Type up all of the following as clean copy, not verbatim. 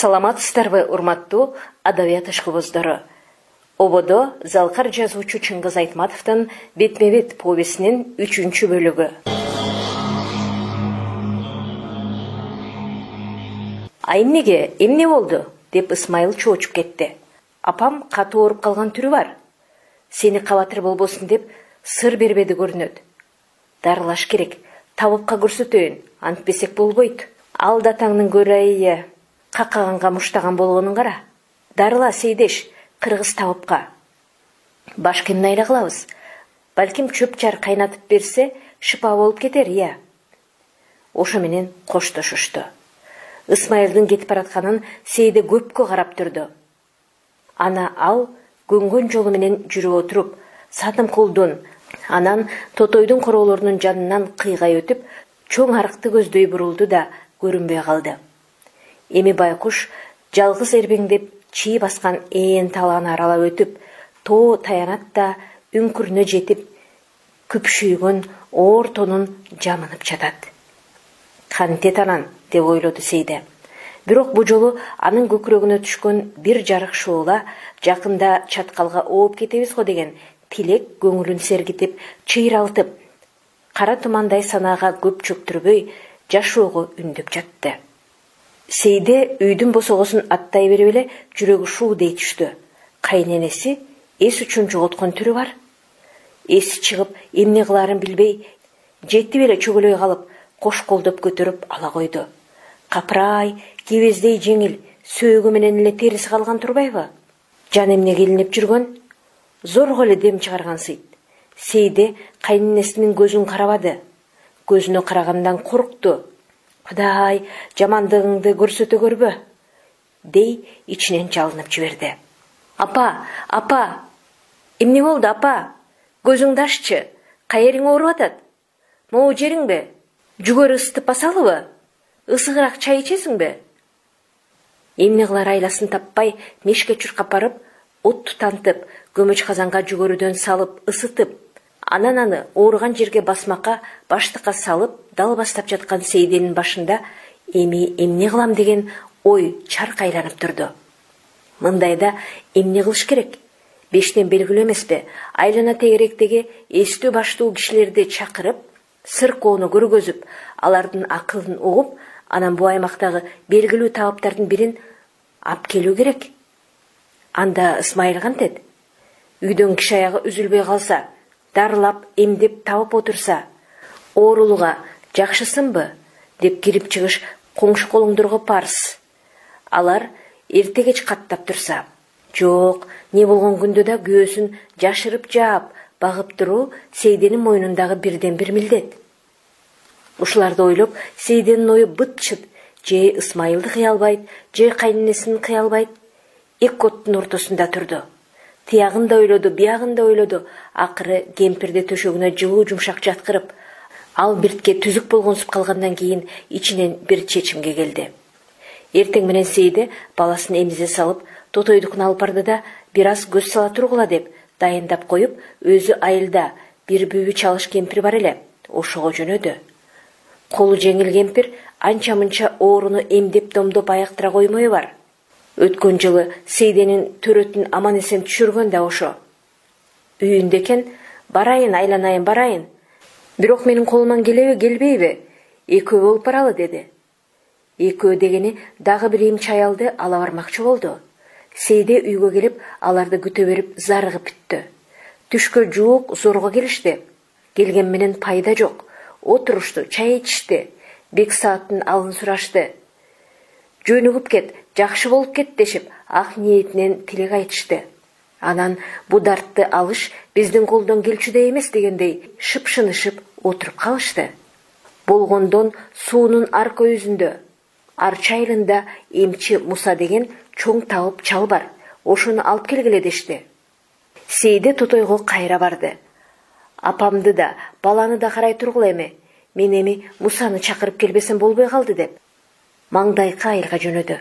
Саламатсыздарбы, урматтуу адабият ишкыбыздары. Ободо залкар жазуучу Чыңгыз Айтматовдун бетме-бет повесинин 3-чү бөлүгү. Айнеге, эмне болду? Деп Исмайыл чоочуп кетти. Апам катуу ооруп калган түрү бар. Сени кабатыр болбосун деп сыр бербеди көрүнөт. Дарылаш керек, табыпка көрсөтөйүн, антпесек болбойт. Ал датаңдын көрайы, какаганга муштаган болгонун кара. Дарыла Сейдеш, кыргыз табыпка. Башка эмне айла кылабыз? Балким чөп чар кайнатып берсе, шыпа болуп кетер, ия. Ошо менен коштошушту. Исмайылдын кетип баратканын Сейде көпкө карап турду. Ана ал көнгөн жолу менен жүрүп отуруп, сатым кулдун, анан Тотойдун короолорунун жанынан кыйгай өтүп, чоң арыкты көздөй бурулду да көрүнбөй калды. Эми байкуш жалгыз эрбеңдеп чии баскан ээн талааны аралап өтүп, тоо таянат да үңкүрүнө жетип, күпшүйгөн оор тонун жамынып жатат. Кантет анан, деп ойлоду Сейде. Бирок бу жолу анын көкүрөгүнө түшкөн бир жарык шуула жакында чаткалга ооп кетебиз го деген тилек көңүлүн сергитип, чыйралтып, кара тумандай санаага көп чөктүрбөй, жашоого үндөп жатты. Сейде үйдүн босогосун аттай берип эле жүрөгү шуудей түштү. Кайненеси эс үчүн жоготкон түрү бар. Эси чыгып, эмне кылаарын билбей, жетип эле чөгөлөй калып, кош колдоп көтөрүп ала койду. Капырай, кебездей жеңил, сөөгү менен эле териси калган турбайбы? Жан эмне келинип жүргөн? Зорго эле дем чыгаргансыйт. Сейде кайненесинин көзүн карабады. Көзүнө карагандан коркту. Кудай, жамандыгыңды көрсөтө көрбө, дей ичинен жалынып жиберди. Апа, эмне болду апа? Көзүңдү аччы, каериң ооруп атат? Могу жериңби? Жүгөрү ысытып басалыбы? Ысыгыраак чай ичесиңби? Эмне кылар айласын таппай, мешке чуркап барып, от тутантып, көмөч казанга жүгөрүдөн салып, ысытып, анан аны ооруган жерге басмакка, баштыкка салып, дал бастап жаткан Сейденин башында эми эмне кылам деген ой чарк айланып турду. Мындайда эмне кылыш керек? Бештен белгилүү эмеспи? Айлана тегеректеги эстүү баштуу кишилерди чакырып, сыркоону көргөзүп, алардын акылын угуп, анан бу аймактагы белгилүү табыптардын бирин ап келүү керек. Анда Исмайыл кантет? Үйдөн киши аягы үзүлбөй калса, дарылап, эмдеп табып отурса, оорулуга жакшысынбы? Деп кирип чыгыш коңшу колуңдурга парс. Алар эрте кеч каттап турса, жок, не болгон күндө да күйөөсүн жашырып жаап, багып туруу Сейденин мойнундагы бирден бир милдет. Ушуларды ойлоп, Сейденин ою быт-чыт, же Исмайылды кыя албайт, же кайненесин кыя албайт. Эки оттун ортосунда турду. Тиягын да ойлоду, биягын да ойлоду. Акыры кемпирди төшөгүнө жылуу жумшак жаткырып, ал биртке түзүк болгонсуп калгандан кийин ичинен бир чечимге келди. Эртең менен Сейде баласын эмизе салып, Тотойдукун алып барды да, бир аз көз сала тургула деп дайындап коюп, өзү айылда бир бүбү чалыш кемпир бар эле, ошого жөнөдү. Колу жеңил кемпир анча-мынча ооруну эмдеп домдоп аяктыра коймою бар. Өткөн жылы Сейденин төрөтүн аман эсен түшүргөн да ошо. Үйүндө экен, барайын, айланайын, барайын. Бирок менин колуман келеби, келбейби? Экөө болуп баралы, деди. Экөө дегени дагы бир эм чаялды ала бармакчы болду. Сейде үйгө келип, аларды күтө берип, зарыгып бүттү. Түшкө жуук зорго келишти. Келген менен пайда жок. Отурушту, чай ичишти. Бек сааттын алын сурашты. Жөнүгүп кет, жакшы болуп кет дешип, ак ниетинен тилек айтышты. Анан бу дартты алыш биздин колдон келчүдөй эмес дегендей шыпшынышып отуруп калышты. Болгондон суунун арка өзүндө, арча айылында эмчи Муса деген чоң табып чал бар. Ошону алып келгиле дешти. Сейде Тотойго кайра барды. Апамды да, баланы да карай тургула эми. Мен эми Мусаны чакырып келбесем болбой калды деп. Маңдайкы айылга жөнөдү.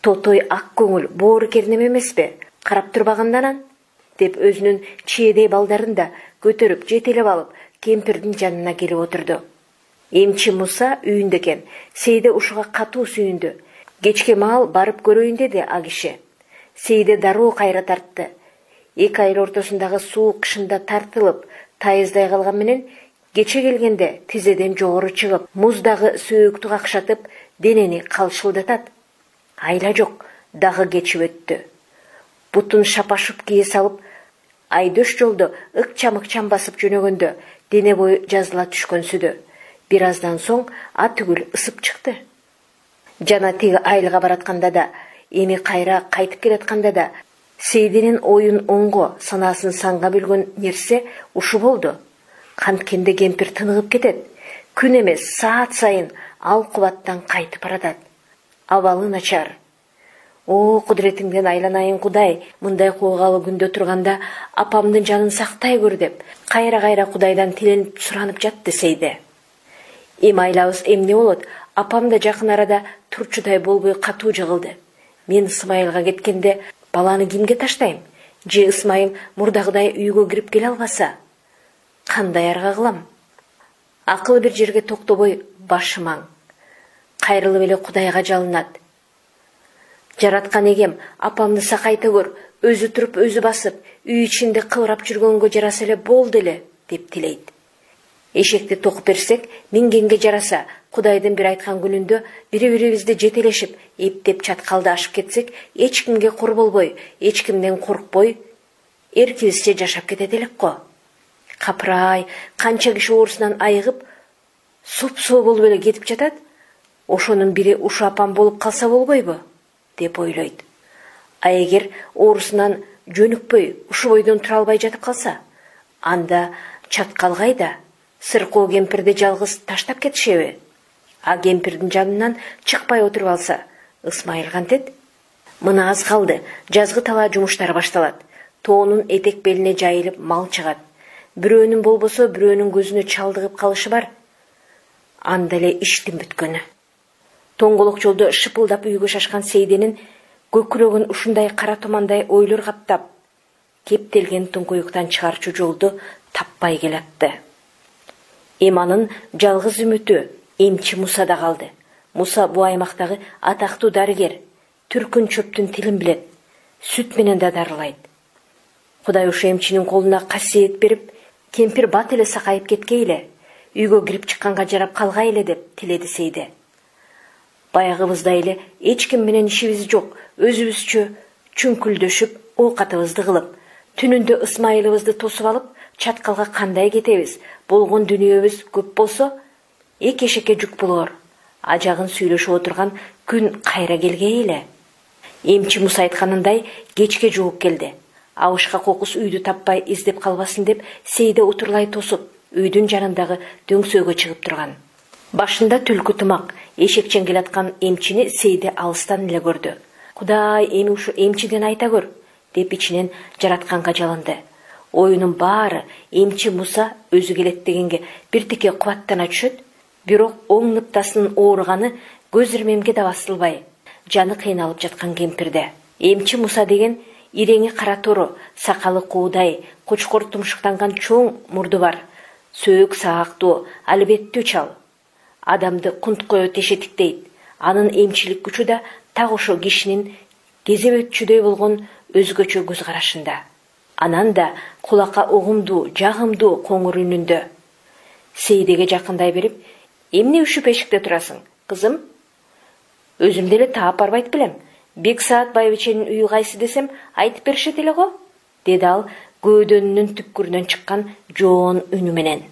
Тотой ак көңүл, боору кернем эмеспи? Карап турбагандан, деп өзүнүн чиедей балдарын да көтөрүп жетелеп алып, кемпирдин жанына келип отурду. Эмчи Муса үйүндө экен. Сейде ушуга катуу сүйүндү. Кечке маал барып көрөйүн деди а киши. Сейде дароо кайра тартты. 2 айыл ортосундагы суук кышында тартылып, тайыздай калган менен кече келгенде тизеден жогору чыгып, муздагы сөөктү какшатып, денени калшылдатат. Айла жок, дагы кечип өттү. Бутун шапашып кие салып, айдөш жолдо ыкчам басып жөнөгөндө дене бою жазыла түшкөнсүдө. Бир аздан соң ат үгүл ысып чыкты. Жана тиги айылга баратканда да, эми кайра кайтып келатканда да, Сейдинин оюн оңго, санасын санга бөлгөн нерсе ушу болду. Канткенде кемпир тыныгып кетет. Күн эмес, саат сайын ал кубаттан кайтып баратат. Абалы начар. О, кудуретиңден айланайын Кудай, мындай куугалы күндө турганда апамдын жанын сактай көр деп, кайра Кудайдан тиленип суранып жатты Сейде. Эми айлабыз эмне болот? Апам да жакын арада турчудай болбой катуу жыгылды. Мен Ысмайылга кеткенде баланы кимге таштайм? Же Ысмайыл мурдагыдай үйгө кирип келе албаса? Кандай арга кылам? Акыл бир жерге токтобой башымаң. Кайрылып эле Кудайга жалынат. Жараткан эгем, апамды сакайта көр, өзү туруп, өзү басып, үй ичинде кыбырап жүргөнгө жараса эле болду эле, деп тилейт. Эшекти токуп берсек, мингенге жараса, Кудайдын бир айткан күнүндө бири-бирибизди жетелешип, эптеп чаткалды ашып кетсек, эч кимге кор болбой, эч кимден коркпой, эркибизче жашап кетет элек го. Капырай, канча киши оорусунан айыгып, соп-соо болуп эле кетип жатат. Ошонун бири ушу апам болуп калса болбойбу, деп ойлойт. А эгер оорусунан жөнүкпөй, ушу бойдон тура албай жатып калса, анда чаткал кайда? Сыркоо кемпирди жалгыз таштап кетишеби? А кемпирдин жанынан чыкпай отуруп алса, Ысмайыл кантет? Мына аз калды, жазгы талаа жумуштар башталат. Тоонун этек белине жайылып мал чыгат. Бирөөнүн болбосо бирөөнүн көзүнө чалдыгып калышы бар. Анда эле иштин бүткөнү. Тоңголок жолдо шыпылдап үйгө шашкан Сейденин көкүрөгүн ушундай кара томандай ойлор каптап, кептелген туңкуюктан чыгарчу жолду таппай келатты. Эманын жалгыз үмүтү эмчи Мусада калды. Муса бу аймактагы атактуу дарыгер, түркүн чөптүн тилин билет, сүт менен да дарылайт. Кудай ушу эмчинин колуна касиет берип, кемпир бат эле сакайып кеткейле, үйгө кирип чыкканга жарап калгай эле деп тиледи Сейде. Баягыбыздай эле эч ким менен ишибиз жок, өзүбүзчө чүңкүлдөшүп, оокатыбызды кылып, түнүндө Ысмайылыбызды тосуп алып, чаткалга кандай кетебиз? Болгон дүнүйөбүз көп болсо, эки эшекке жүк болор. Ажагын сүйлөшүп отурган күн кайра келгей эле. Эмчи Муса айтканындай кечке жууп келди. Абышка кокус үйдү таппай издеп калбасын деп Сейде утурлай тосуп, үйдүн жанындагы дөңсөөгө чыгып турган. Башында түлкү тымак, эшекчен келаткан эмчини Сейде алыстан эле көрдү. Кудай, эми ушу эмчиден айта көр, деп ичинен жаратканга жалынды. Оюнун баары эмчи Муса өзү келет дегенге биртике кубаттана түшөт, бирок оң ныптасынын ооруганы көз ирмемге да басылбай, жаны кыйналып жаткан кемпирде. Эмчи Муса деген иреңи кара тору, сакалы куудай, кочкор тумшуктанган чоң мурду бар, сөөк саактуу, албеттүү чал. Адамды кунткое тешетиктейт. Анын эмчилик күчү да так ошо кишинин кезебетчүдөй болгон өзгөчө көз карашында. Анан да кулакка угумдуу, жагымдуу коңур үнүндө. Сейдеге жакындай берип, эмне үшүп эшикте турасың, кызым? Өзүм деле таап барбайт белем. Бексаат байбиченин үйү кайсы десем, айтып беришет эле го, деди ал көөдөнүнүн түпкүрүнөн чыккан жоон үнү менен.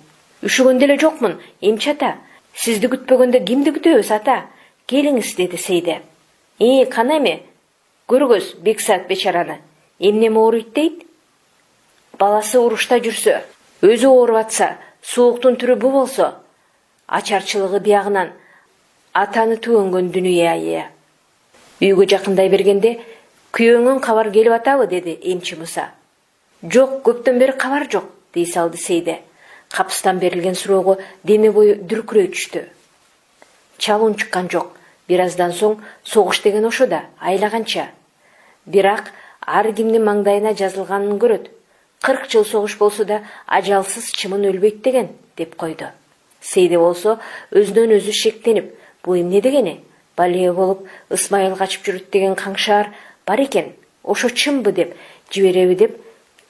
Үшүгөн деле жокмун, эмчи ата. Сизди күтпөгөндө кимди күтөбүз, ата? Келиңиз, деди Сейде. Кана эме? Көргөз Бексаат бечараны. Эмне ооруйт дейт? Баласы урушта жүрсө, өзү ооруп атса, сууктун түрү бу болсо, ачарчылыгы биягынан атаны түгөнгөн дүнүйө айыя. Үйгө жакындай бергенде, күйөөңөн кабар келип атабы, деди эмчи Муса. Жок, көптөн бери кабар жок, дей салды Сейде. Капыстан берилген суроого дене бою дүркүрөй түштү. Чалуун чыккан жок. Бир аздан соң согуш деген ошо да, айлаганча. Бирак ар кимдин маңдайына жазылганын көрөт. 40 жыл согуш болсо да ажалсыз чымын өлбөйт деген, деп койду. Сейде болсо өзүнөн өзү шектенип, бу эмне дегени? бале болуп Ысмайыл качып жүрөт деген каңшаар бар экен. Ошо чынбы деп жибереби деп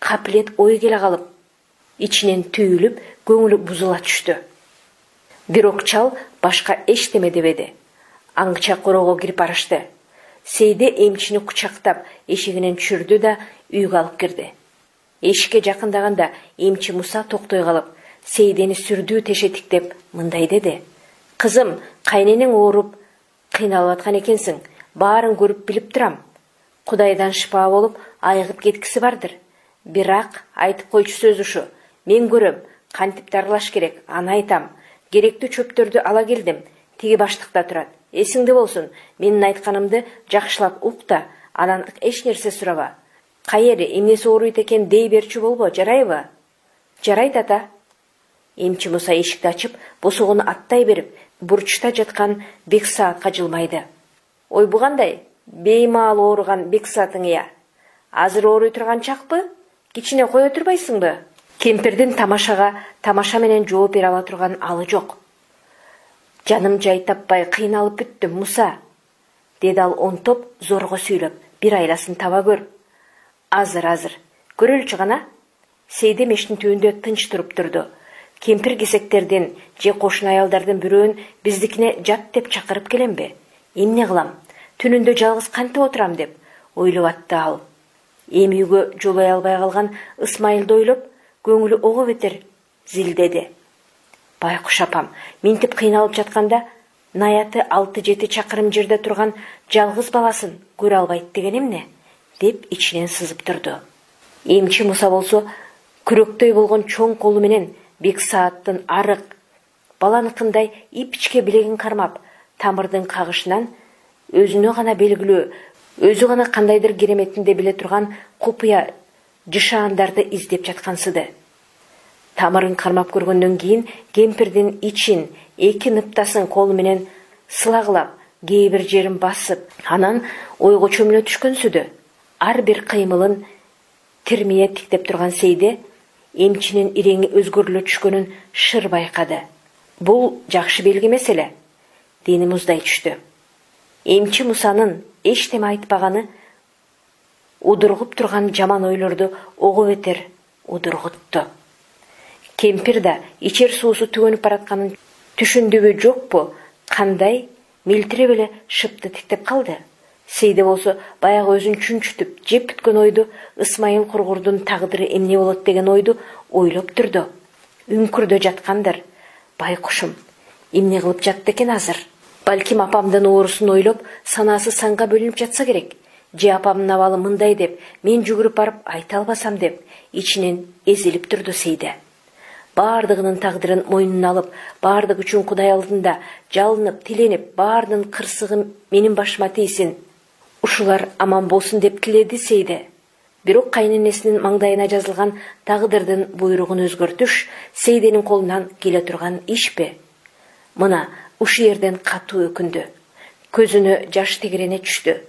капилет ой келе калып, ичинен түйүлүп, көңүлү бузула түштү. Бирок чал башка эчтеме дебеди. Аңча корого кирип барышты. Сейде эмчини кучактап эшигинен түшүрдү да үйгө алып кирди. Эшикке жакындаганда эмчи Муса токтой калып, Сейдени сүрдүү тешетиктеп мындай деди: "Кызым, кайненең ооруп, кыйналып аткан экенсиң. Баарын көрүп билип турам. Кудайдан шыпа болуп, айыгып кеткиси бардыр. Бирок айтып койчу сөз ушу. Мен көрөм, кантип дарылаш керек, аны айтам. Керектүү чөптөрдү ала келдим. Тиги баштыкта турат. Эсиңде болсун, менин айтканымды жакшылап ук да, анан эч нерсе сураба. Кайери эмнеси ооруйт экен дей берчү болбо, жарайбы?" "Жарайт ата." Эмчи Муса эшикти ачып, босогону аттай берип, бурчта жаткан Бексаатка жылмайды. "Ой, бу кандай? Беймаал ооруган Бексаатың я. Азыр ооруй турган чакпы? Кичине кое турбайсыңбы?" Кемпирдин тамашага тамаша менен жооп бере ала турган алы жок. "Жаным жай таппай кыйналып бүттүм, Муса," деди ал онтоп зорго сүйлөп. "Бир айласын таба көр." Азыр. Көрөлчү гана." Сейде мештин түбүндө тынч туруп турду. Кемпир кесектерден же кошуна аялдардын бирөөн биздикине жат деп чакырып келемби? Эмне кылам? Түнүндө жалгыз кантип отурам деп ойлоп атты ал. Эми үйгө жолой албай калган Ысмайылды ойлоп, көңүлү ого бетер зилдеди. Байкуш апам минтип кыйналып жатканда наяты 6-7 чакырым жерде турган жалгыз баласын көрө албайт деген эмне? Деп ичинен сызып турду. Эмчи Муса болсо күрөктөй болгон чоң колу менен Бексааттын арык баланыкындай ипичке билегин кармап, тамырдын кагышынан өзүнө гана белгилүү, өзү гана кандайдыр кереметинде биле турган купуя жышаандарды издеп жаткансыды. Тамырын кармап көргөндөн кийин кемпирдин ичин, эки ныптасын колу менен сылагылап, кээ бир жерин басып, анан ойго чөмүлө түшкөнсүдү. Ар бир кыймылын тирмие тиктеп турган Сейде эмчинин иреңи өзгөрүлө түшкөнүн шыр байкады. Бул жакшы белги эмес эле. Дени муздай түштү. Эмчи Мусанын эчтеме айтпаганы удургуп турган жаман ойлорду ого бетер удургутту. Кемпир да ичер суусу түгөнүп баратканын түшүндүбү жокпу, кандай милтиреп эле шыпты тиктеп калды. Сейде болсо баягы өзүн чүнчүтүп, жеп бүткөн ойду, Ысмайыл кургурдун тагдыры эмне болот деген ойду ойлоп турду. Үңкүрдө жаткандыр. Байкушум, эмне кылып жатты экен азыр? Балким апамдын оорусун ойлоп, санаасы санга бөлүнүп жатса керек. Же апамдын абалы мындай деп, мен жүгүрүп барып айта албасам деп, ичинен эзилип турду Сейде. Бардыгынын тагдырын мойнуна алып, бардык үчүн Кудай алдында жалынып, тиленип, баарынын кырсыгы менин башыма тийсин. Ушулар аман болсун деп тиледи Сейде. Бирок кайненесинин маңдайына жазылган тагдырдын буйругун өзгөртүш Сейденин колунан келе турган ишпи? Мына ушу жерден катуу өкүндү. Көзүнө жаш тегерене түштү.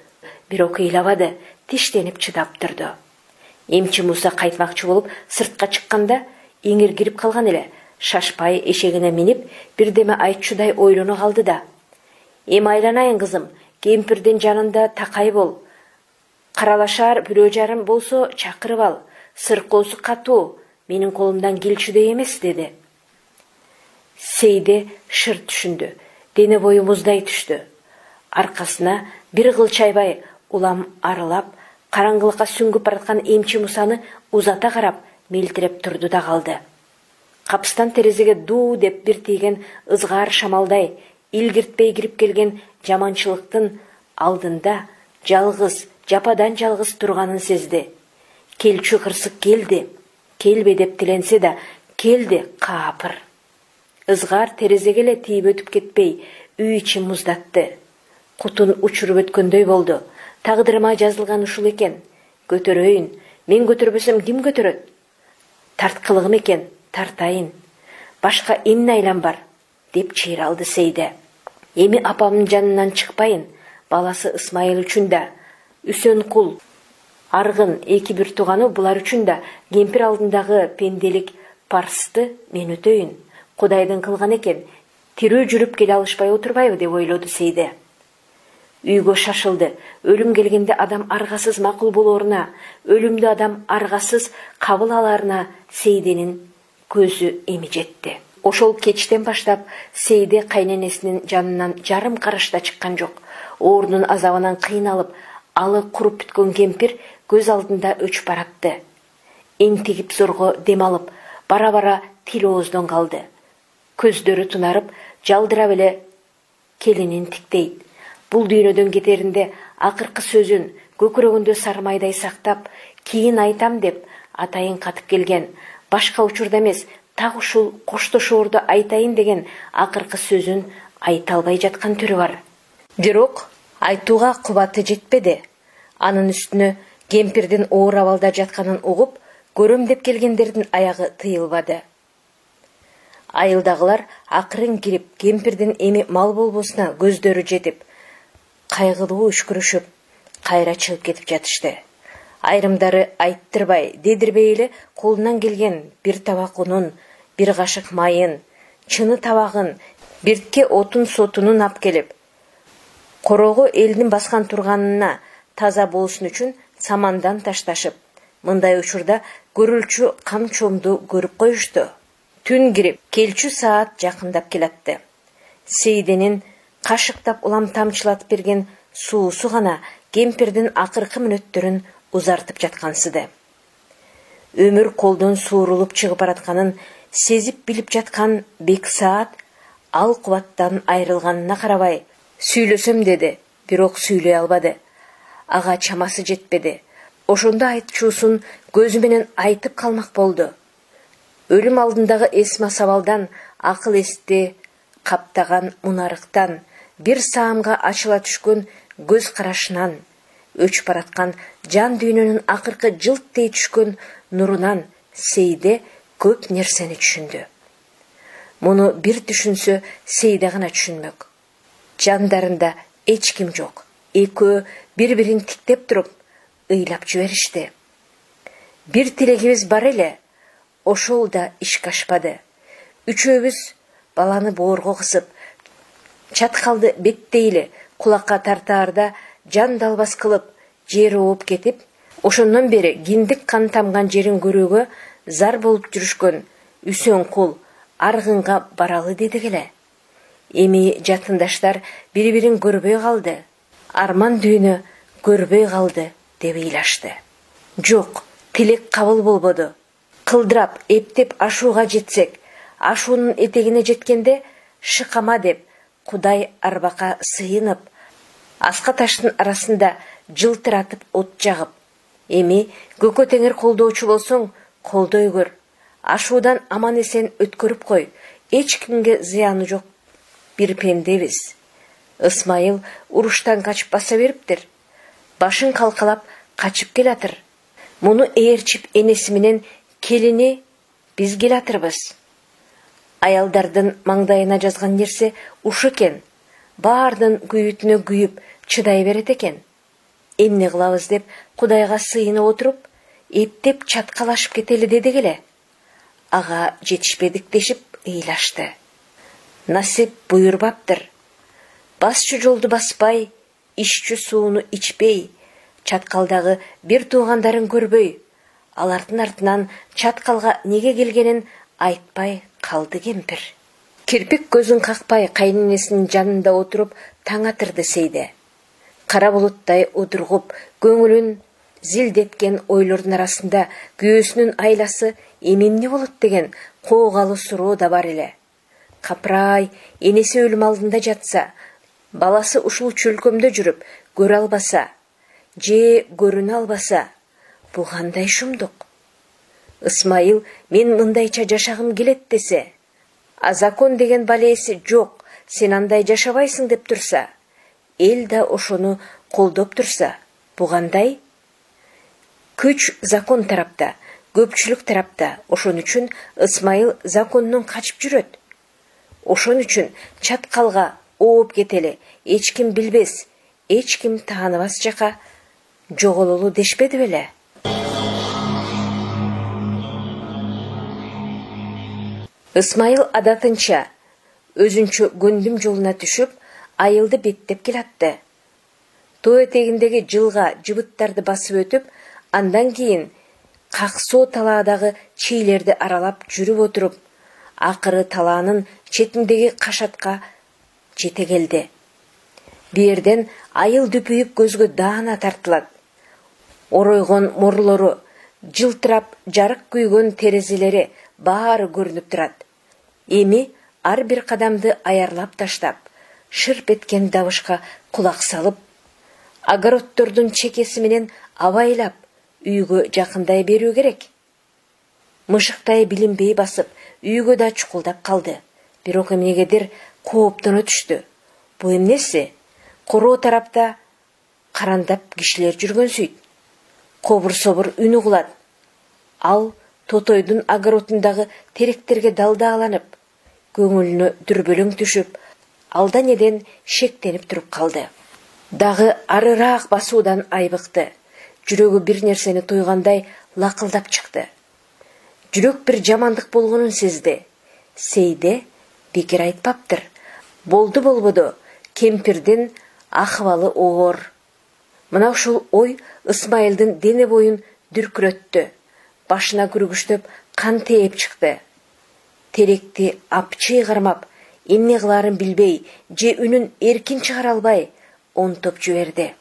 Бирок ыйлабады, тиштенип чыдап турду. Эмчи Муса кайтмакчы болуп сыртка чыкканда эңир кирип калган эле. Шашпай эшегине минип, бирдеме айтчудай ойлоно калды да: "Эми айланайын кызым, кемпирдин жанында такай бол. Каралашар бирөө жарым болсо чакырып ал. Сыркоосу катуу, менин колумдан келчүдөй эмес" деди. Сейде шыр түшүндү. Дене бою муздай түштү. Аркасына бир кыл чайбай улам арылап, караңгылыкка сүңгүп бараткан Эмчи Мусаны узата карап, мелтиреп турду да калды. Капыстан терезеге дуу деп бир тийген ызгаар шамалдай илгиртпей кирип келген жаманчылыктын алдында жалгыз, жападан жалгыз турганын сезди. Келчү кырсык келди. Келбе деп тиленсе да, келди каапыр. Ызгаар терезеге эле тийип өтүп кетпей, үй ичин муздатты. Кутун учуруп өткөндөй болду. Тагдырыма жазылган ушул экен. Көтөрөйүн. Мен көтөрбөсөм ким көтөрөт? Тарткылыгым экен, тартайын. Башка эмне айлам бар? Деп чыйралды Сейде. Эми апамдын жанынан чыкпайын. Баласы Ысмайыл үчүн да, Үсөнкул, Аргын эки бир тууганы булар үчүн да кемпир алдындагы пенделик парсты мен өтөйүн. Кудайдын кылган экен. Тирүү жүрүп келе алышпай отурбайбы деп ойлоду Сейде. Үйгө шашылды. Өлүм келгенде адам аргасыз макул болоруна, өлүмдү адам аргасыз кабыл аларына Сейденин көзү эми жетти. Ошол кечтен баштап Сейде кайненесинин жанынан жарым карашта чыккан жок. Оорунун азабынан кыйналып, алы куруп бүткөн кемпир көз алдында өчүп баратты. Эңтигип зорго дем алып, бара-бара тил ооздон калды. Көздөрү тунарып, жалдырап эле келинин тиктейт. Бул дүйнөдөн кетеринде акыркы сөзүн көкүрөгүндө сармайдай сактап, кийин айтам деп атайын катып келген, башка учурда эмес, так ушул коштошоорду айтайын деген акыркы сөзүн айта албай жаткан түрү бар. Бирок айтууга кубаты жетпеди. Анын үстүнө кемпирдин оор абалда жатканын угуп, көрөм деп келгендердин аягы тыйылбады. Айылдагылар акырын кирип, кемпирдин эми мал болбосуна көздөрү жетип, кайгылуу үшкүрүшүп, кайра чыгып кетип жатышты. Айрымдары айттырбай, дедирбей эле колунан келген бир табак унун, бир кашык майын, чыны табагын, биртке отун сотунун ап келип, корого элдин баскан турганына таза болсун үчүн самандан ташташып, мындай учурда көрүлчү камчомду көрүп коюшту. Түн кирип, келчү саат жакындап келатты. Сейденин кашыктап улам тамчылатып берген суусу гана кемпирдин акыркы мүнөттөрүн узартып жаткансыды. Өмүр колдон суурулуп чыгып баратканын сезип билип жаткан Бексаат ал кубаттан айрылганына карабай, сүйлөсөм деди, бирок сүйлөй албады. Ага чамасы жетпеди. Ошондо айтчуусун көзү менен айтып калмак болду. Өлүм алдындагы эсма сабалдан, акыл эсти каптаган мунарыктан, бир саамга ачыла түшкөн көз карашынан, өчүп бараткан жан дүйнөнүн акыркы жылттей түшкөн нурунан Сейде көп нерсени түшүндү. Муну бир түшүнсө Сейде гана түшүнмөк. Жандарында эч ким жок. Экөө бири-бирин тиктеп туруп, ыйлап жиберишти. Бир тилегибиз бар эле, ошол да ишке ашпады. Үчөөбүз баланы боорго кысып, чаткалды беттейли кулакка тартаарда жан далбас кылып, жер ооп кетип, ошондон бери киндик кан тамган жерин көрүүгө зар болуп жүрүшкөн Үсөн кул аргынга баралы дедик эле. Эми жатындаштар бири-бирин көрбөй калды. Арман дүйнө көрбөй калды деп ыйлашты. Жок, тилек кабыл болбоду. Кылдырап, эптеп ашууга жетсек, ашуунун этегине жеткенде шыкама деп Кудай арбака сыйынып, аска таштын арасында жылтыратып от жагып, эми көкө теңир колдоочу болсоң, колдой көр. Ашуудан аман эсен өткөрүп кой. Эч кимге зыяны жок. Бир пендебиз. Ысмайыл уруштан качып баса бериптир. Башын калкалап качып келатыр. Муну ээрчип энеси менен келини биз келатырбыз. Аялдардын маңдайына жазган нерсе ушу экен. Баардын күйүтүнө күйүп чыдай берет экен. Эмне кылабыз деп Кудайга сыйынып отуруп, эптеп чаткалашып кетели дедик эле. Ага жетишпедик дешип ыйлашты. Насип буйрбаптыр. Басчу жолду баспай, иччү сууну ичпей, чаткалдагы бир туугандарын көрбөй, алардын артынан чаткалга неге келгенин айтпай калды кемпир. Кирпик көзүн какпай кайненесинин жанында отуруп таң атырды Сейде. Кара булуттай удургуп, көңүлүн зилдеткен ойлордун арасында күйөөсүнүн айласы эмне болот деген коогалы суроо да бар эле. Капырай, энеси өлүм алдында жатса, баласы ушул чөлкөмдө жүрүп көрө албаса, же көрүнө албаса, бул кандай шумдук? Ысмайыл мен мындайча жашагым келет десе, а закон деген балеси жок, сен андай жашабайсың деп турса, эл да ошону колдоп турса, бул кандай? Күч закон тарапта, көпчүлүк тарапта. Ошон үчүн Ысмайыл закондон качып жүрөт. Ошон үчүн чаткалга ооп кетели, эч ким билбес, эч ким тааныбас жака жогололу дешпеди беле? Ысмайыл адатынча өзүнчө гөндүм жолуна түшүп, айылды беттеп келатты. тоо этегиндеги жылга жыбыттарды басып өтүп, андан кийин каксоо талаадагы чийлерди аралап жүрүп отуруп, акыры талаанын четиндеги кашатка жете келди. Биерден айыл дүпүйүп көзгө даана тартылат. Оройгон морлору, жылтырап жарык күйгөн терезелери баары көрүнүп турат. Эми ар бир кадамды аярлап таштап, шырп эткен дабышка кулак салып, огороддордун чекеси менен абайлап үйгө жакындай берүү керек. Мышыктай билинбей басып, үйгө да чукулдап калды. Бирок эмнегедир кооптоно түштү. Бу эмнеси? Короо тарапта карандап кишилер жүргөнсүйт. Кобур-собур үн угулат. Ал тотойдун огородундагы теректерге далдааланып, көңүлүнө дүрбөлөң түшүп, алдан эден шектенип туруп калды. Дагы арыраак басуудан айбыкты. Жүрөгү бир нерсени туйгандай лакылдап чыкты. Жүрөк бир жамандык болгонун сезди. Сейде бекер айтпаптыр. Болду болбоду, кемпирдин акыбалы оор. Мына ушул ой Ысмайылдын дене боюн дүркүрөттү. Башына күргүчтөп кан тээп чыкты. Теректи апчый кармап, эмне кылаарын билбей, же үнүн эркин чыгара албай, онтоп жиберди.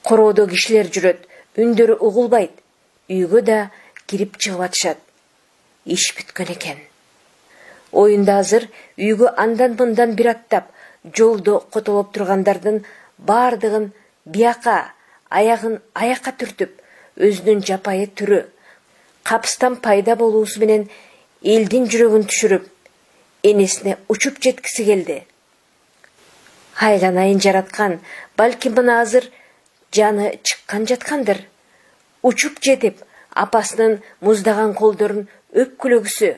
Короодо кишилер жүрөт, үндөрү угулбайт. Үйгө да кирип чыгып атышат. Иш бүткөн экен. Оюнда азыр үйгө андан-мындан бир аттап, жолдо котолоп тургандардын бардыгын бияка, аягын аякка түртүп, өзүнүн жапайы түрү, капыстан пайда болуусу менен элдин жүрөгүн түшүрүп, энесине учуп жеткиси келди. Айланайын жараткан, балким мына азыр жаны чыккан жаткандыр. Учуп жетип, апасынын муздаган колдорун өпкүлөгүсү,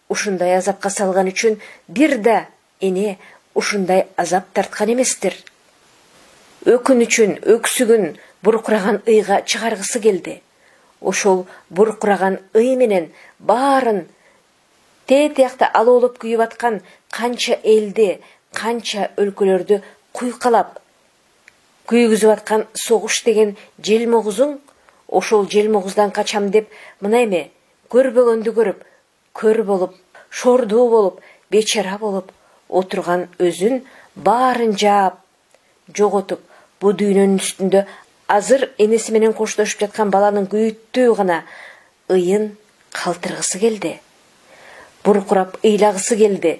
ушундай азапка салган үчүн бир да эне ушундай азап тарткан эместир. Өкүнүчүн, өксүгүн буркураган ыйга чыгаргысы келди. Ошол буркураган ый менен баарын тетиякта алоолоп күйүп аткан канча элди, канча өлкөлөрдү куйкалап күйгүзүп аткан согуш деген желмогузуң, ошол желмогуздан качам деп мына эме көрбөгөндү көрүп, көр болуп, шордуу болуп, бечара болуп отурган өзүн баарын жаап, жоготуп, бу дүйнөнүн үстүндө азыр энеси менен коштошуп жаткан баланын күйүттүү гана ыйын калтыргысы келди. Буркурап ыйлагысы келди.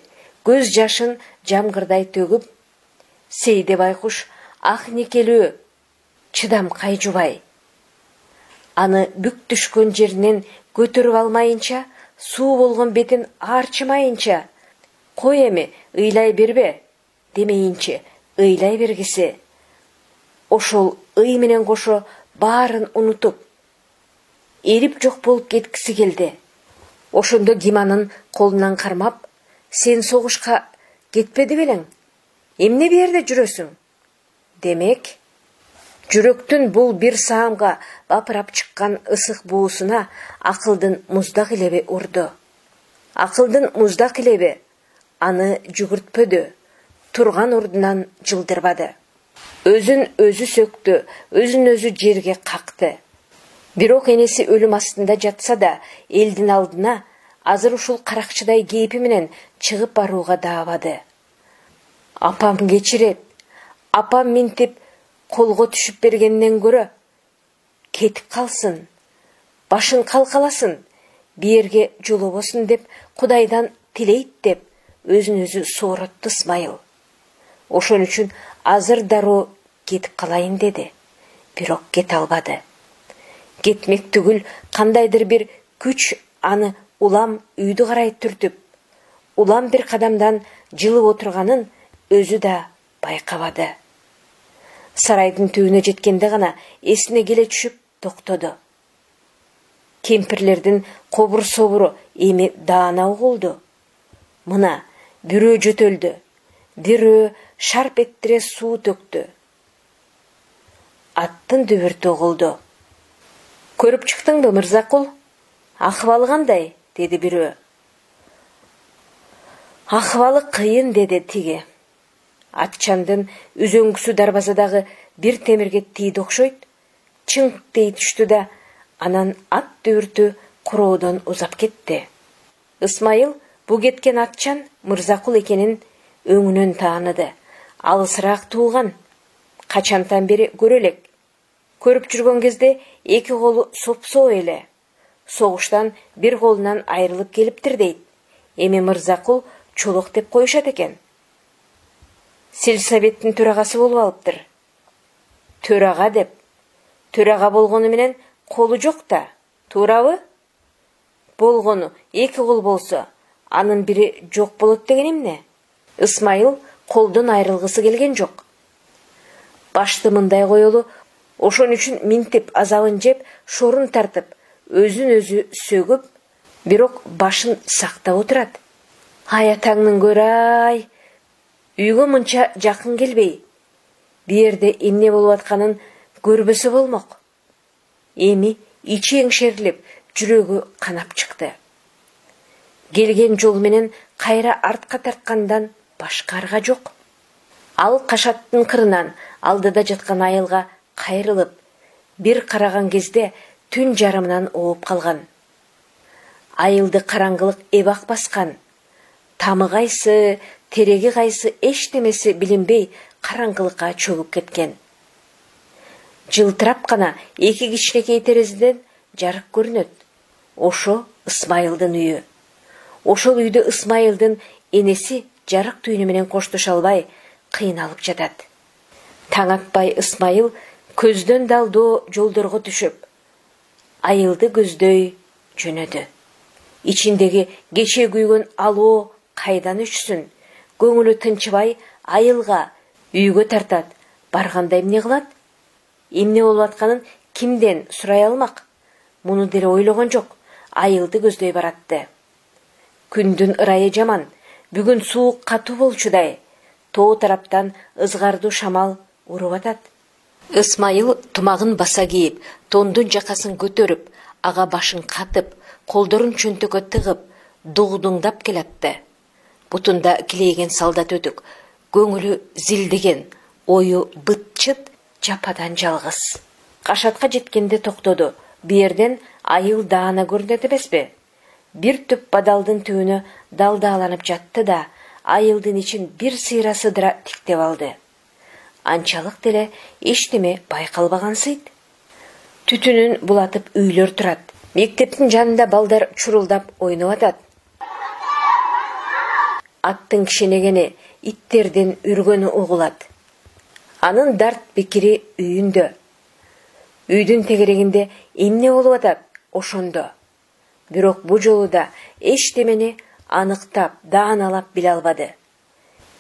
Көз жашын жамгырдай төгүп, Сейде байкуш ак никелүү чыдамкай жубай. Аны бүк түшкөн жеринен көтөрүп алмайынча, суу болгон бетин арчымайынча, кой эми ыйлай бербе демейинче ыйлай бергиси. Ошол ый менен кошо баарын унутуп, эрип жок болуп кеткиси келди. Ошондо Гиманын колунан кармап, сен согушка кетпеди белең? Эмне берде жүрөсүң? Демек, жүрөктүн бул бир саамга бапырап чыккан ысык буусуна акылдын муздак илеби урду. Акылдын муздак илеби аны жүгүртпөдү, турган ордунан жылдырбады. Өзүн өзү сөктү, өзүн өзү жерге какты. Бирок энеси өлүм астында жатса да, элдин алдына азыр ушул каракчыдай кейпи менен чыгып барууга даабады. Апам кечирет, апам минтип колго түшүп бергенден көрө кетип калсын, башын калкаласын, биерге жолобосун деп Кудайдан тилейт деп өзүн өзү сооротtu Ысмайыл. Ошон үчүн азыр дароо кетип калайын деди, бирок кете албады. Кетмек түгүл кандайдыр бир күч аны улам үйдү карай түртүп, улам бир кадамдан жылып отурганын өзү да байкабады. Сарайдын түбүнө жеткенде гана эсине келе түшүп токтоду. Кемпирлердин кобур-собуру эми даана угулду. Мына бирөө жөтөлдү, бирөө шарп эттире суу төктү. Аттын дүбүртү угулду. Көрүп чыктыңбы, Мырзакул? Акыбалы кандай? Деди бирөө. Акыбалы кыйын, деди тиги. Атчандын үзөңгүсү дарбазадагы бир темирге тийди окшойт. Чыңк дей түштү да, анан ат дүбүртү куроодон узап кетти. Ысмайыл бу кеткен атчан Мырзакул экенин өңүнөн тааныды. Алысыраак туулган. Качантан бери көрө элек. Көрүп жүргөн кезде эки колу сопсоо эле. Согуштан бир колунан айрылып келиптир дейт. Эми Мырзакул чолок деп коюшат экен. Сельсоветтин төрагасы болуп алыптыр. Төрага деп. Төрага болгону менен колу жок да, туурабы? Болгону эки кол болсо, анын бири жок болот деген эмне? Ысмайыл колдон айрылгысы келген жок. Башты мындай коелу, ошон үчүн минтип азабын жеп, шорун тартып, өзүн өзү сөгүп, бирок башын сактап отурат. Ай атаңнын көрай. Үйгө мынча жакын келбей. Биерде эмне болуп атканын көрбөсө болмок. Эми ичи эңшерилип, жүрөгү канап чыкты. Келген жол менен кайра артка тарткандан башка арга жок. Ал кашаттын кырынан алдыда жаткан айылга кайрылып, бир караган кезде түн жарымынан ооп калган. Айылды караңгылык эбак баскан. Тамы кайсы, тереги кайсы эчтемеси билинбей караңгылыкка чөгүп кеткен. Жылтырап гана эки кичинекей терезеден жарык көрүнөт. Ошо Ысмайылдын үйү. Ошол үйдө Ысмайылдын энеси жарык түйүнү менен коштошо албай кыйналып жатат. Таң атпай Ысмайыл көздөн далдоо жолдорго түшүп, айылды көздөй жөнөдү. Ичиндеги кече күйгөн алоо кайдан өчсүн? Көңүлү тынчыбай айылга, үйгө тартат. Барганда эмне кылат? Эмне болуп атканын кимден сурай алмак? Муну деле ойлогон жок. Айылды көздөй баратты. Күндүн ырайы жаман. Бүгүн суук катуу болчудай. Тоо тараптан ызгардуу шамал уруп атат. Ысмайыл тумагын баса кийип, тондун жакасын көтөрүп, ага башын катып, колдорун чөнтөккө тыгып, дугдуңдап келатты. Бутунда килейген солдат өтүк, көңүлү зилдеген, ою быт-чыт, жападан жалгыз. Кашатка жеткенде токтоду. Биерден айыл даана көрүнөт эмеспи? Бир түп бадалдын түбүнө далдааланып жатты да, айылдын ичин бир сыйра сыдыра тиктеп алды. Анчалык деле эчтеме байкалбаган сыйт. Түтүнүн булатып үйлөр турат. Мектептин жанында балдар чурулдап ойноп атат. Аттын кишенегени, иттердин үргөнү угулат. Анын дарт бекири үйүндө. Үйдүн тегерегинде эмне болуп атат ошондо. Бирок бу жолу да эчтемени аныктап, дааналап биле албады.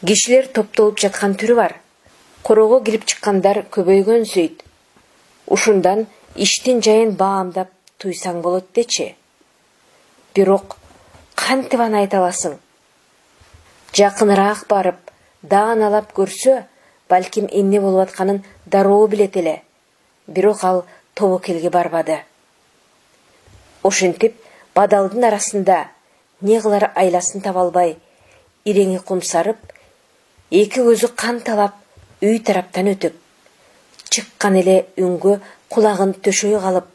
Кишилер топтолуп жаткан түрү бар. Корого кирип чыккандар көбөйгөн сөйт. Ушундан иштин жайын баамдап туйсаң болот дечи. Бирок кантип аны айта аласың? Жакыныраак барып, дааналап көрсө, балким эмне болуп атканын дароо билет эле. Бирок ал тобокелге барбады. Ошентип бадалдын арасында не кылар айласын таба албай, иреңи кумсарып, эки көзү кан талап үй тараптан өтүп, чыккан эле үнгө кулагын төшөй калып,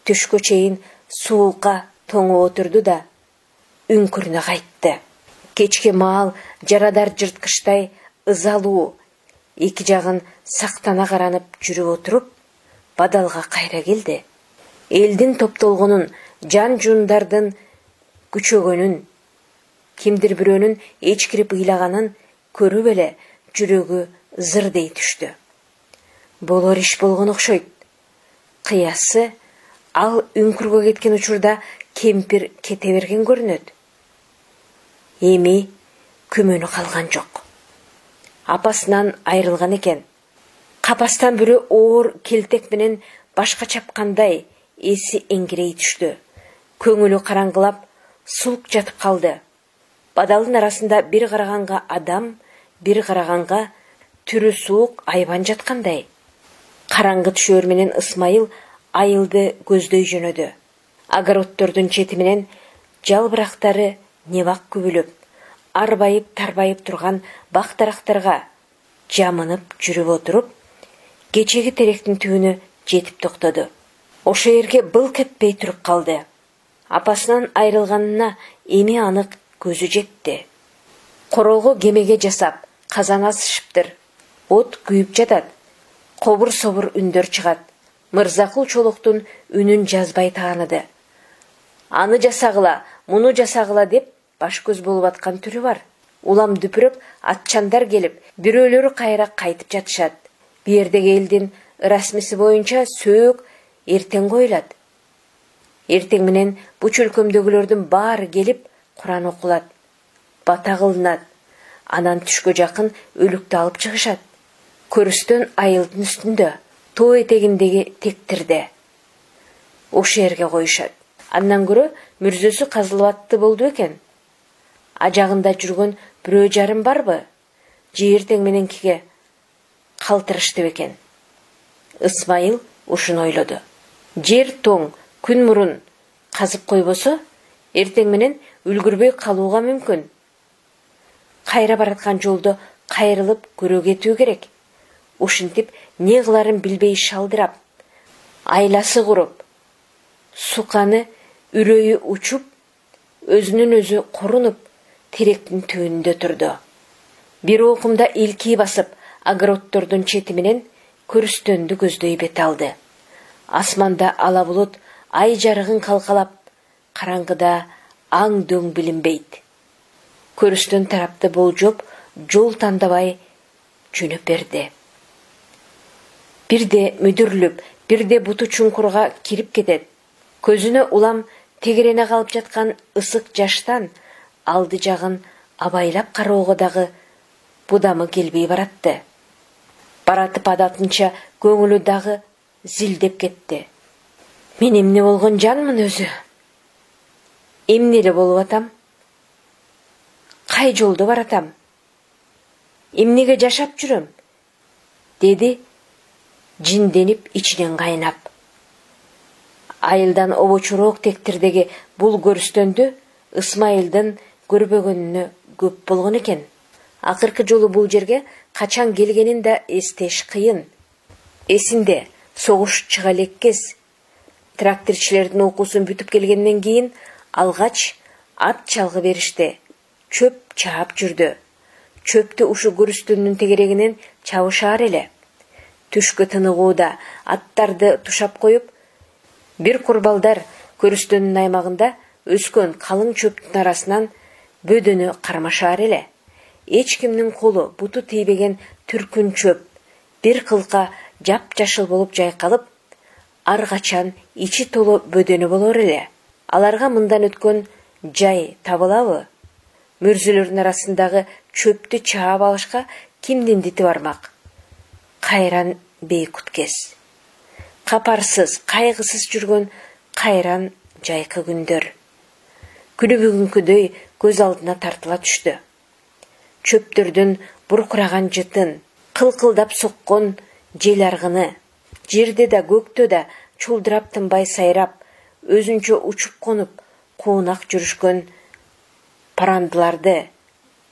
төшкө чейин суукка тоңуп отурду да үңкүрүнө кайтты. Кечке маал жарадар жырткычтай ызалуу, эки жагын сактана каранып жүрүп отуруп, бадалга кайра келди. Элдин топтолгонун, жан жундардын күчөгөнүн, кимдир бирөөнүн эчкирип ыйлаганын көрүп эле жүрөгү зырдей түштү. Болор иш болгон окшойт. Кыясы ал үңкүргө кеткен учурда кемпир кете берген көрүнөт. Эми күмөнү калган жок. Апасынан айрылган экен. Капастан бирөө оор келтек менен башка чапкандай эси эңгирей түштү. Көңүлү караңгылап, сулк жатып калды. Бадалдын арасында бир караганга адам, бир караганга түрү суук айбан жаткандай. Караңгы түшөр менен Ысмайыл айылды көздөй жөнөдү. Огороддордун чети менен жалбырактары небак күбүлөп, арбайып тарбайып турган бактарактарга жамынып жүрүп отуруп, кечеги теректин түбүнө жетип токтоду. Ошо жерге былк этпей туруп калды. Апасынан айрылганына эми анык көзү жетти. Королго кемеге жасап, казан асышыптыр. От күйүп жатат. Кобур-собур үндөр чыгат. Мырзакул Чолоктун үнүн жазбай тааныды. Аны жасагыла, муну жасагыла деп баш көз болуп аткан түрү бар. Улам дүпүрөп, атчандар келип, бирөөлөрү кайра кайтып жатышат. Биердеги элдин расмиси боюнча сөөк эртең коюлат. Эртең менен бу чөлкөмдөгүлөрдүн баары келип, Куран окулат, бата кылынат. Анан түшкө жакын өлүктү алып чыгышат. Көрүстөн айылдын үстүндө, тоо этегиндеги тектирде. Ошо жерге коюшат. Андан көрө мүрзөсү казылып атты болду экен. Ажагында жүргөн бирөө жарым барбы? Же эртең мененкиге калтырышты бекен? Ысмайыл ушуну ойлоду. Жер тоң, күн мурун казып койбосо, эртең менен үлгүрбөй калууга мүмкүн. Кайра бараткан жолдо кайрылып көрө кетүү керек. Ушинтип не кыларын билбей шалдырап, айласы куруп, суканы үрөйү учуп, өзүнүн өзү корунуп, теректин түбүндө турду. Бир окумда илки басып, огороддордун чети менен көрүстөндү көздөй бет алды. Асманда ала булут ай жарыгын калкалап, караңгыда аң дөң билинбейт. Көрүстөн тарапты болжоп, жол тандабай жөнөп берди. Бирде мүдүрлүп, бирде буту чуңкурга кирип кетет. Көзүнө улам тегерене калып жаткан ысык жаштан алды жагын абайлап кароого дагы будамы келбей баратты. Баратып адатынча көңүлү дагы зилдеп кетти. Мен эмне болгон жанмын өзү? Эмне эле болуп атам? Кай жолдо баратам? Эмнеге жашап жүрөм? Деди, жинденип ичинен кайнап. Айылдан обочуроок тектирдеги бул көрүстөндү Ысмайылдын көрбөгөнүнө көп болгон экен. Акыркы жолу бул жерге качан келгенин да эстеш кыйын. Эсинде согуш чыга элеккес. Тракторчилердин окуусун бүтүп келгенден кийин алгач ат чалгы беришти. Чөп чаап жүрдү. Чөптү ушу көрүстөндүн тегерегинен чабышаар эле. Түшкү тыныгууда аттарды тушап коюп, бир курбалдар көрүстөндүн аймагында өскөн калың чөптүн арасынан бөдөнү кармашаар эле. Эч кимдин колу буту тийбеген түркүн чөп бир кылка жап-жашыл болуп жайкалып, ар качан ичи толо бөдөнү болор эле. Аларга мындан өткөн жай табылабы? Мүрзөлөрдүн арасындагы чөптү чаап алышка кимдин дити бармак? Кайран бейкуткес. Капарсыз, кайгысыз жүргөн кайран жайкы күндөр. Күнү бүгүнкүдөй көз алдына тартыла түштү. Чөптөрдүн буркураган жытын, кылкылдап соккон жел аргыны, жерде да көктө да чулдурап тынбай сайрап, өзүнчө учуп конуп, куунак жүрүшкөн парандыларды,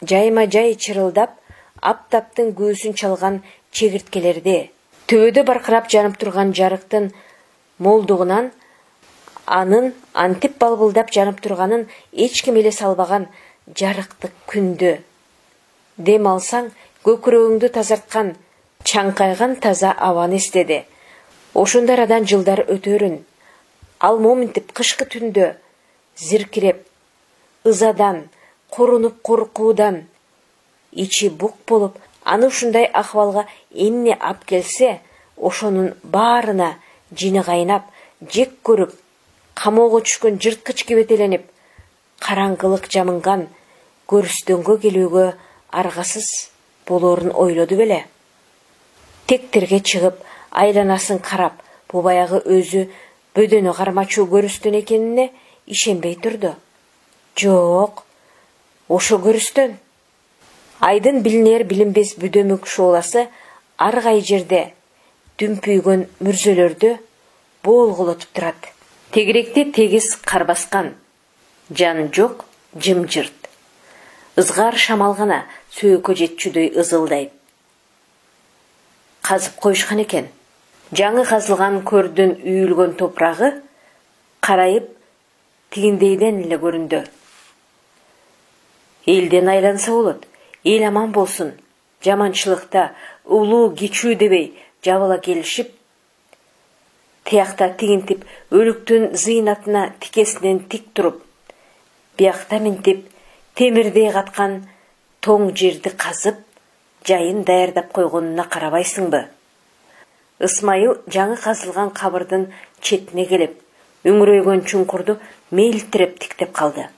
жайма-жай чырылдап, аптаптын күүсүн чалган чегирткелерди, төбөдө баркырап жанып турган жарыктын молдугунан анын антип балбылдап жанып турганын эч ким эле салбаган жарыктык күндү, дем алсаң көкүрөгүңдү тазарткан чаңкайган таза абаны эстеди. Ошондой арадан жылдар өтөрүн, ал моминтип кышкы түндө зиркиреп, ызадан, корунуп коркуудан ичи бук болуп, аны ушундай акыбалга эмне ап келсе, ошонун баарына жини кайнап, жек көрүп, камоого түшкөн жырткыч кебетеленип, караңгылык жамынган көрүстөнгө келүүгө аргасыз болоорун ойлоду беле. Тектерге чыгып, айланасын карап, бу баягы өзү бөдөнү кармачуу көрүстөн экенине ишенбей турду. Жок, ошо көрүстөн. Айдын билинер билинбес бүдөмүк шооласы ар кай жерде дүмпүйгөн мүрзөлөрдү боолгулотуп турат. Тегеректе тегиз кар баскан. Жан жок, жымжырт. Ызгар шамал гана сөөгө жетчүдөй ызылдайт. Казып коюшкан экен. Жаңы казылган көрдүн үйүлгөн топурагы карайып тигиндейден эле көрүндү. Элден айланса болот, эл аман болсун. Жаманчылыкта улуу кичүү дебей жабыла келишип, тиякта тигинтип өлүктүн зыйнатына тикесинен тик туруп, биякта минтип темирдей каткан тоң жерди казып, жайын даярдап койгонуна карабайсыңбы? Ысмайыл жаңы казылган кабырдын четине келип, үңүрөйгөн чуңкурду мелтиреп тиктеп калды.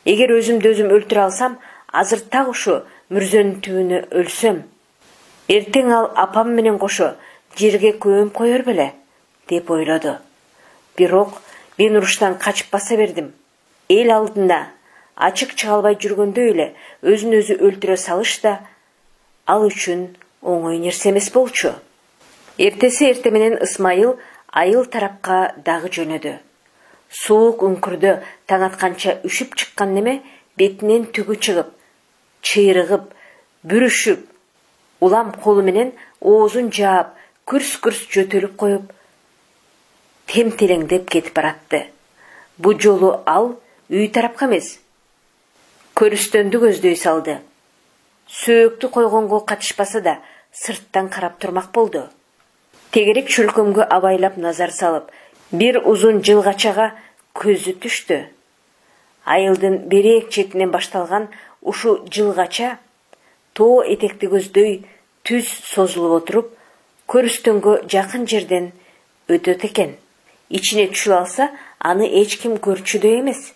Эгер өзүмдү өзүм өлтүрө алсам, азыр так ушу мүрзөнүн түбүнө өлсөм, эртең ал апам менен кошо жерге көмүп коер беле, деп ойлоду. Бирок мен уруштан качып баса бердим. Эл алдында ачык чыга албай жүргөндөй эле өзүн өзү өлтүрө салыш да ал үчүн оңой нерсе эмес болчу. Эртеси эрте менен Ысмайыл айыл тарапка дагы жөнөдү. Суук үңкүрдө таң атканча үшүп чыккан неме бетинен түгү чыгып, чыйрыгып, бүрүшүп, улам колу менен оозун жаап, күрс-күрс жөтөлүп коюп, темтелеңдеп кетип баратты. Бу жолу ал үй тарапка эмес, көрүстөндү көздөй салды. Сөөктү койгонго катышпаса да сырттан карап турмак болду. Тегерек чөлкөмгө абайлап назар салып, бир узун жылгачага көзү түштү. Айылдын берек четинен башталган ушу жылгача тоо этекти көздөй түз созулуп отуруп, көрүстөнгө жакын жерден өтөт экен. Ичине түшүп алса, аны эч ким көрчүдөй эмес.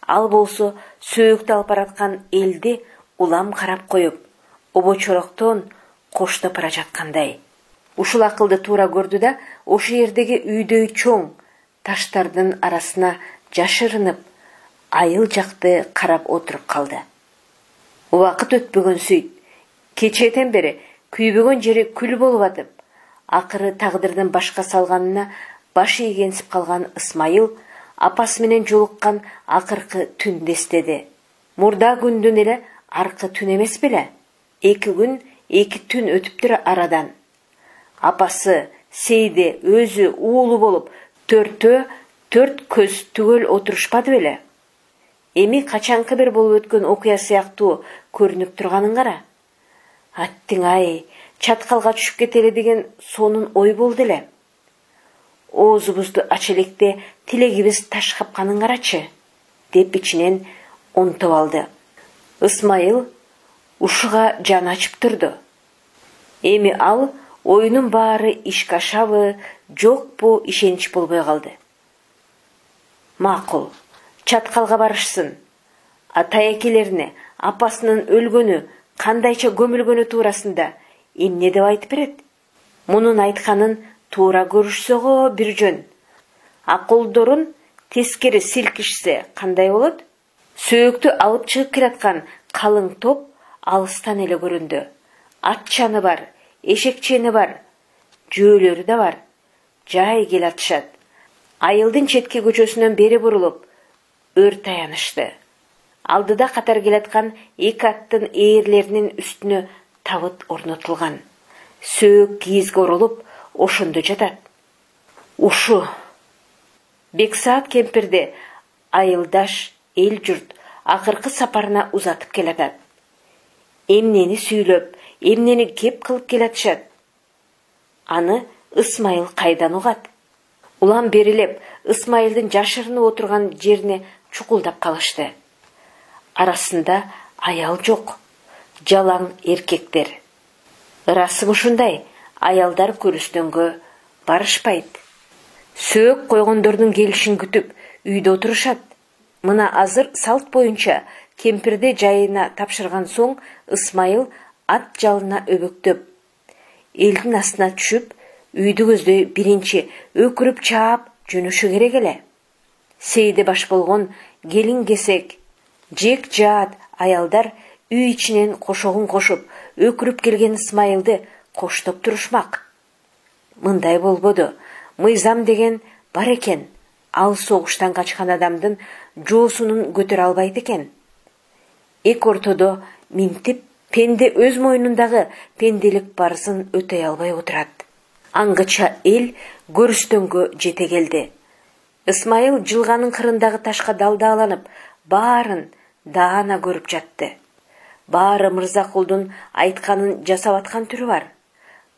Ал болсо сөөктү алып бараткан элди улам карап коюп, обочороктон коштоп бара жаткандай. Ушул акылды туура көрдү да, ошол жердеги үйдөй чоң таштардын арасына жашырынып, айыл жакты карап отуруп калды. Убакыт өтпөгөн сөйт. Кечээден бери күйбөгөн жери күл болуп атып, акыры тагдырдын башка салганына башы ийгенсип калган Ысмайыл апасы менен жолуккан акыркы түндү эстеди. Мурда күндүн эле аркы түн эмес беле? 2 күн, 2 түн өтүптүр арадан. Апасы, Сейди, өзү, уулу болуп, төртөө 4 көз түгөл отурушпады беле? Эми качанкы бир болуп өткөн окуя сыяктуу көрүнүп турганын кара. Аттиң-ай, чаткалга түшүп кетели деген сонун ой болду эле. Оозубузду ач электе тилегибиз таш капканын карачы, деп ичинен онтоп алды. Ысмайыл ушуга жан ачып турду. Эми ал оюнун баары ишке ашабы, жокпу ишенич болбой калды. Макул, чаткалга барышсын. Ата-экелерине апасынын өлгөнү, кандайча көмүлгөнү туурасында эмне деп айтып берет? Мунун айтканын туура көрүшсөгө бир жөн. Аколдорун тескери силкишсе кандай болот? Сөөктү алып чыгып келаткан калың топ алыстан эле көрүндү. Атчаны бар, эшекчени бар, жөөлөрү да бар. Жай келатышат. Айылдын четки көчөсүнөн бери бурулуп, өр таянышты. Алдыда катар келаткан 2 аттын ээрлеринин үстүнө табыт орнотулган. Сөөк кийизге оролуп, ошондо жатат. Ушу Бексаат кемпирди айылдаш эл журт акыркы сапарына узатып келатат. Эмнени сүйлөп, эмнени кеп кылып келатышат? Аны Ысмайыл кайдан угат? Улам берилеп, Ысмайылдын жашырынып отурган жерине чукулдап калышты. Арасында аял жок, жалаң эркектер. Ырасым ушундай, аялдар көрүстөнгө барышпайт. Сөөк койгондордун келишин күтүп, үйдө отурушат. Мына азыр салт боюнча кемпирди жайына тапшырган соң Ысмайыл ат жалына өбөктөп, элдин астына түшүп, үйдү көздөй биринчи өкүрүп чаап жөнөшү керек эле. Сейди баш болгон келин-кесек, жек-жаат аялдар үй ичинен кошогун кошуп, өкүрүп келген Ысмайылды коштоп турушмак. Мындай болбоду. Мыйзам деген бар экен. Ал согуштан качкан адамдын жоосунун көтөрө албайт экен. эки ортодо минтип, пенде өз мойнундагы пенделик барысын өтөй албай отурат. Аңгыча эл көрүстөнгө жете келди. Исмайыл жылганын кырындагы ташка далдааланып, баарын даана көрүп жатты. Баары Мырзакулдун айтканын жасап аткан түрү бар.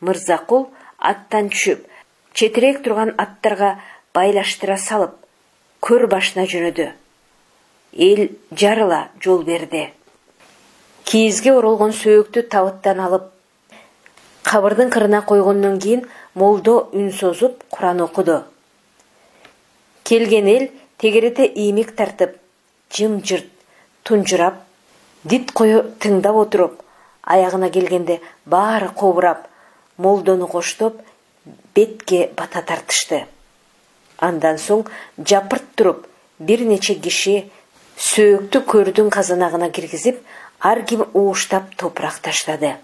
Мырзакул аттан түшүп, четирээк турган аттарга байлаштыра салып, көр башына жөнөдү. Эл жарыла жол берди. Кийизге оролгон сөөктү табыттан алып, кабырдын кырына койгондон кийин молдо үн созуп Куран окуду. Келген эл тегерете иймик тартып, жым-жырт тунжурап, дит кою тыңдап отуруп, аягына келгенде баары кобурап, молдону коштоп, бетке бата тартышты. Андан соң жапырт туруп, бир нече киши сөөктү көрдүн казанагына киргизип, ар ким ууштап топурак таштады.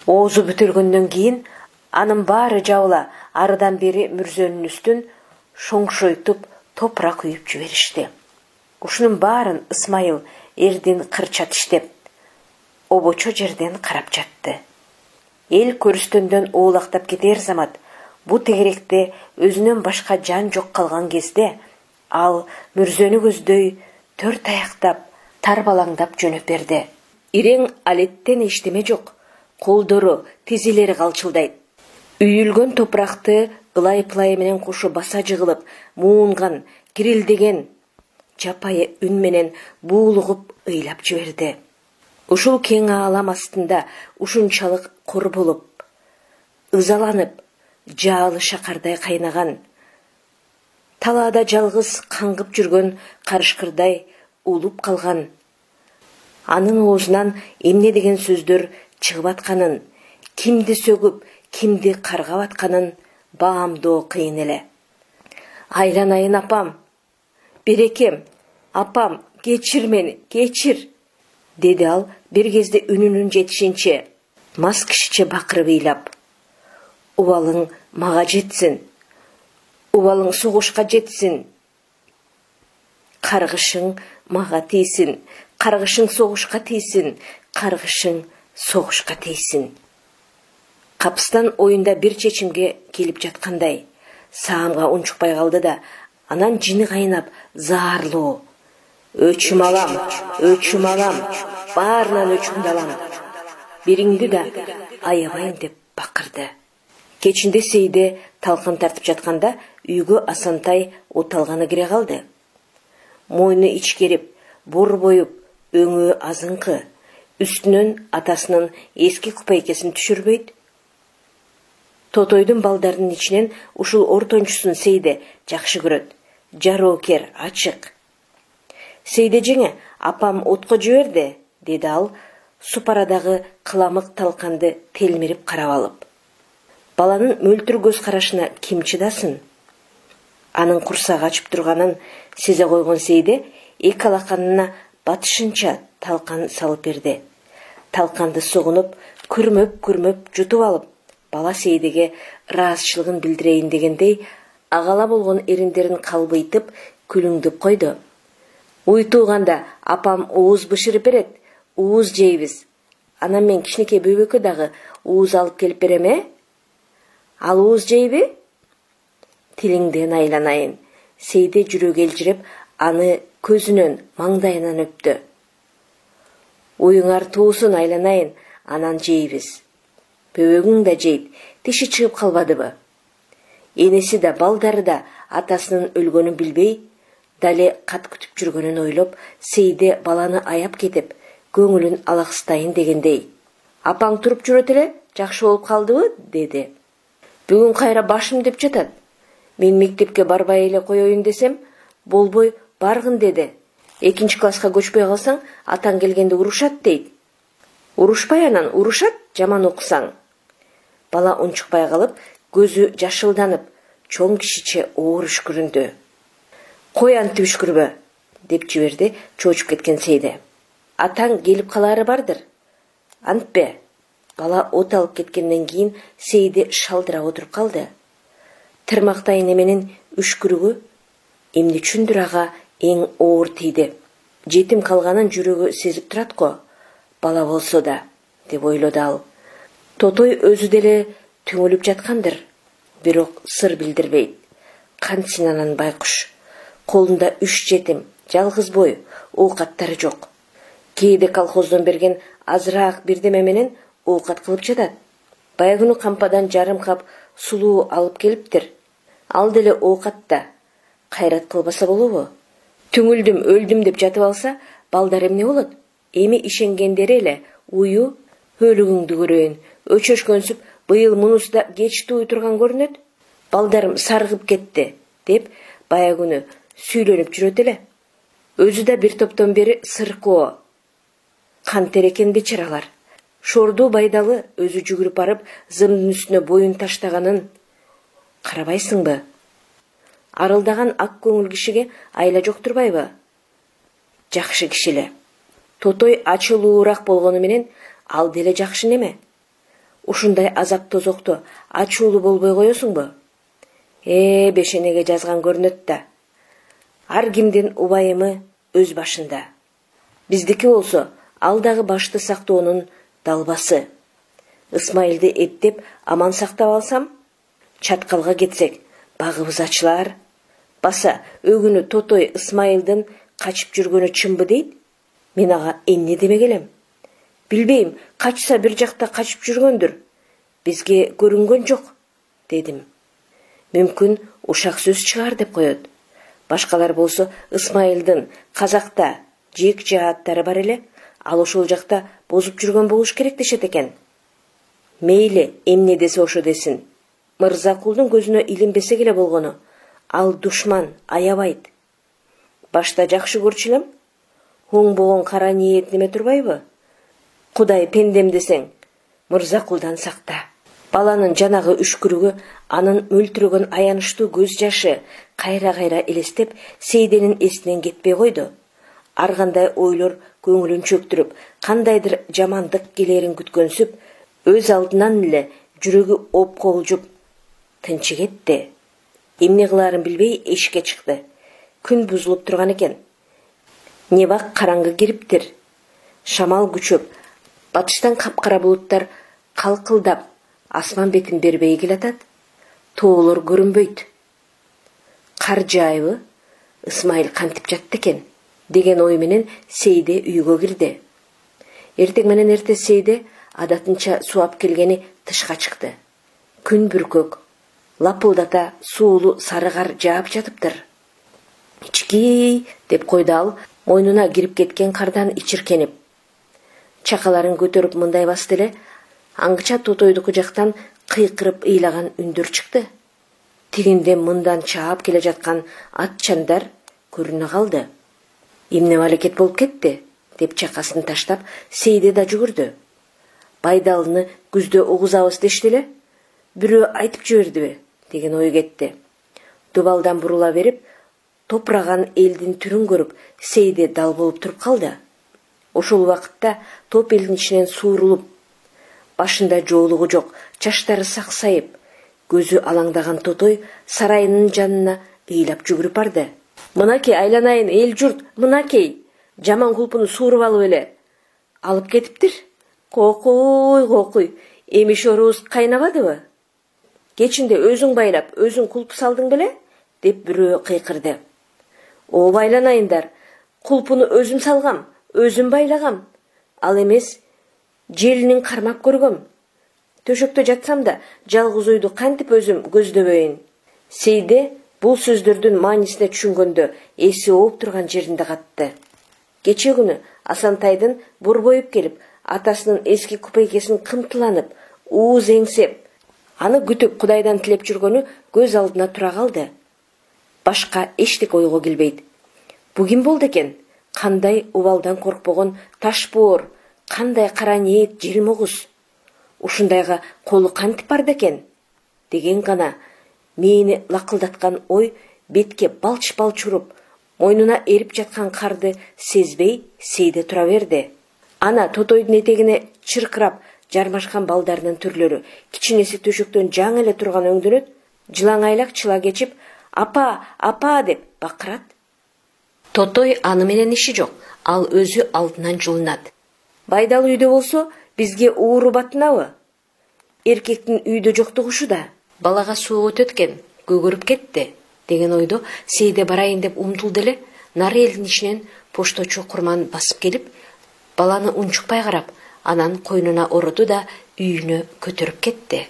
Оозу бүтөлгөндөн кийин анын баары жабыла арыдан бери мүрзөнүн үстүн шоңшойтуп топурак үйүп жиберишти. Ушунун баарын Исмайыл эрдин кырча иштеп, обочо жерден карап жатты. Эл көрүстөндөн оолактап кетер замат, бу тегеректе өзүнөн башка жан жок калган кезде, ал мүрзөнү көздөй төрт аяктап, тарбалаңдап жөнөп берди. Ирең алеттен эчтеме жок, колдору, тизелери калчылдайт. Үйүлгөн топуракты ылай-пылай менен кушу баса жыгылып, муунган, кирилдеген жапайы үн менен буулугуп ыйлап жиберди. Ушул кең аалам астында ушунчалык кор болуп, ызаланып, жаалы шакардай кайнаган, талаада жалгыз каңгып жүргөн карышкырдай улуп калган, анын оозунан эмне деген сөздөр чыгып атканын, кимди сөгүп, кимди каргап атканын баамдоо кыйын эле. Айланайын апам, берекем, апам, кечир мени, кечир, деди ал бир кезде үнүнүн жетишинче, мас кишиче бакырып ыйлап. Убалың мага жетсин, убалың согушка жетсин, каргышың мага тийсин, каргышың согушка тийсин, каргышың согушка тийсин. Капыстан оюнда бир чечимге келип жаткандай, саамга унчукпай калды да, анан жини кайнап, заарлуу: өчүм алам, баарынан өчүмдү алам, бириңди да аябайм деп бакырды. Кечинде Сейде талкан тартып жатканда үйгө Асантай оталганы кире калды. Мойну ичкерип, борбоюп, өңү азыңкы, үстүнөн атасынын эски купайкесин түшүрбөйт. Тотойдун балдарынын ичинен ушул ортончусун Сейде жакшы көрөт. Жароокер, ачык. Сейде жеңе, апам отко жиберди, деди ал, супарадагы кыламык талканды телмирип карап алып. Баланын мөлтүр көз карашына ким чыдасын? Анын курсагы ачып турганын сезе койгон Сейде эки алаканына батышынча талкан салып берди. Талканды согунуп, күрмөп жутуп алып, бала Сейдеге ыраазычылыгын билдирейин дегендей, агала болгон эриндерин калбыйтып, күлүңдөп койду. Уй тууганда апам ууз бышырып берет, ууз жейбиз. Анан мен кичинекей бөбөккө дагы ууз алып келип берем, Ал ууз жейби? Тилиңден айланайын. Сейде жүрөгү элжиреп, аны көзүнөн, маңдайынан өптү. Уюңар туусун айланайын, анан жейбиз. Бөбөгүң да жейт, тиши чыгып калбадыбы? Энеси да, балдары да атасынын өлгөнүн билбей, дале кат күтүп жүргөнүн ойлоп, Сейде баланы аяп кетип, көңүлүн алакстайын дегендей: "Апаң туруп жүрөт эле, жакшы болуп калдыбы?" деди. "Бүгүн кайра башым деп жатат. Мен мектепке барбай эле коеюн десем, болбой баргын деди. 2-класска көчпөй калсаң, атаң келгенде урушат дейт." "Урушпай анан, урушат, жаман окусаң." Бала унчукпай калып, көзү жашылданып, чоң кишиче оор үшкүрүндү. "Кой антип үшкүрбө" деп жиберди чоочуп кеткен Сейде. "Атаң келип калаары бардыр. Антпе?" Бала от алып кеткенден кийин Сейде шалдыра отуруп калды. Тырмактай неменин үшкүрүгү эмне үчүндүр ага эң оор тийди. жетим калганын жүрөгү сезип турат го, бала болсо да, деп ойлоду ал. Тотой өзү деле түңүлүп жаткандыр, бирок сыр билдирбейт. Кантсин анан байкуш. Колунда 3 жетим, жалгыз бой, оокаттары жок. Кээде колхоздон берген азыраак бирдеме менен оокат кылып жатат. Баягы кампадан жарым кап сулуу алып келиптир. Ал деле оокатта. Кайрат кылбаса болобу? Түңүлдүм, өлдүм деп жатып алса, балдар эмне болот? Эми ишенгендери эле уyu, өлүгүңдү көрөйүн, өчөшкөнсүп, быйыл мунусу кеч тууй турган көрүнөт. Балдарым саргып кетти, деп баягы сүйлөнүп жүрөт эле. Өзү да бир топтон бери сыркоо. Кантер экен бечаралар. Шордуу байдалы өзү жүгүрүп барып, зымдын үстүнө боюн таштаганын карабайсыңбы? Арылдаган ак көңүл кишиге айла жок турбайбы? Жакшы кишиле. Тотой ачуулуураак болгону менен ал деле жакшы неме? Ушундай азап тозокту ачуулуу болбой коесуңбу? Бешенеге жазган көрүнөт да. Ар кимдин убайымы өз башында. Биздики болсо ал дагы башты сактоонун далбасы. Ысмайылды эттеп аман сактап алсам, чаткалга кетсек, багыбыз ачылар. Баса өгүнү Тотой Ысмайылдын качып жүргөнү чынбы дейт? Мен ага эмне демек элем? Билбейм, качса бир жакта качып жүргөндүр. Бизге көрүнгөн жок, дедим. Мүмкүн ушак сөз чыгар деп коет. Башкалар болсо Ысмайылдын казакта жек жааттары бар эле, ал ошол жакта бозуп жүргөн болуш керек дешет экен. Мейли, эмне десе ошо десин. Мырзакулдун көзүнө илинбесе эле болгону. Ал душман, аябайт. Башта жакшы көрчүлөм. Оңбогон кара ниет неме турбайбы? Кудай пендем десең, Мырзакулдан сакта. Баланын жанагы үшкүрүгү, анын мөлтүрөгөн аянычтуу көз жашы кайра-кайра элестеп, Сейденин эсинен кетпей койду. Ар кандай ойлор көңүлүн чөктүрүп, кандайдыр жамандык келерин күткөнсүп, өз алдынан эле жүрөгү опколжуп тынчы кетти. Эмне кылаарын билбей эшикке чыкты. Күн бузулуп турган экен. Небак караңгы кириптир. Шамал күчөп, батыштан капкара булуттар калкылдап, асман бетин бербей келатат. Тоолор көрүнбөйт. Кар жаайбы? Ысмайыл кантип жатты экен, деген ой менен Сейде үйгө кирди. Эртең менен эрте Сейде адатынча сууап келгени тышка чыкты. Күн бүркөк, лапылдата суулуу сары кар жаап жатыптыр. Ички деп койду ал, мойнуна кирип кеткен кардан ичиркенип. Чакаларын көтөрүп мындай басты эле, аңгыча Тотойдуку жактан кыйкырып ыйлаган үндөр чыкты. Тигинде мындан чаап келе жаткан атчандар көрүнө калды. Эмне малекет болуп кетти, деп чакасын таштап, Сейде да жүгүрдү. Байдалыны күздө угузабыз дешти эле, бирөө айтып жибердиби, деген ой кетти. Дубалдан бурула берип, топураган элдин түрүн көрүп, Сейде дал болуп туруп калды. Ошол убакытта топ элдин ичинен суурулуп, башында жоолугу жок, чачтары саксайып, көзү алаңдаган Тотой сарайынын жанына ыйлап жүгүрүп барды. Мынакей, айланайын, эл журт, мынакей, жаман кулпуну сууруп алып эле алып кетиптир. Кокуй, эми шорубуз кайнабадыбы? Кечинде өзүң байлап, өзүң кулп салдың беле? Деп бирөө кыйкырды. Ооба айланайындар, кулпуну өзүм салгам, өзүм байлагам. Ал эмес, желинин кармап көргөм. Төшөктө жатсам да, жалгыз уйду кантип өзүм көздөбөйүн. Сейде бул сөздөрдүн маанисине түшүнгөндө эси ооп турган жеринде катты. Кече күнү Асантайдын борбоюп келип, атасынын эски купейкесин кымтыланып, ууз эңсеп, аны күтүп Кудайдан тилеп жүргөнү көз алдына тура калды. Башка эчтеке ойго келбейт. Бу ким болду экен? Кандай убалдан коркпогон ташбоор, кандай кара ниет желмогуз. Ушундайга колу кантип барды экен? Деген гана мени лакылдаткан ой бетке балч-балч уруп, мойнуна эрип жаткан карды сезбей Сейде тура берди. Ана Тотойдун этегине чыркырап жармашкан балдарынын түрлөрү, кичинеси төшөктөн жаңы эле турган өңдөнөт, жылаңайлак чыла кечип, апа деп бакырат. Тотой аны менен иши жок. Ал өзү алдынан жылынат. Байдал үйдө болсо, бизге ууру батынабы? Эркектин үйдө жоктугу ушуда. Балага суу өтөт экен, көгөрүп кетти деген ойдо Сейде барайын деп умтулду эле, нары элдин ичинен пошточу курман басып келип, баланы унчукпай карап, анан койнуна ороду да үйүнө көтөрүп кетти.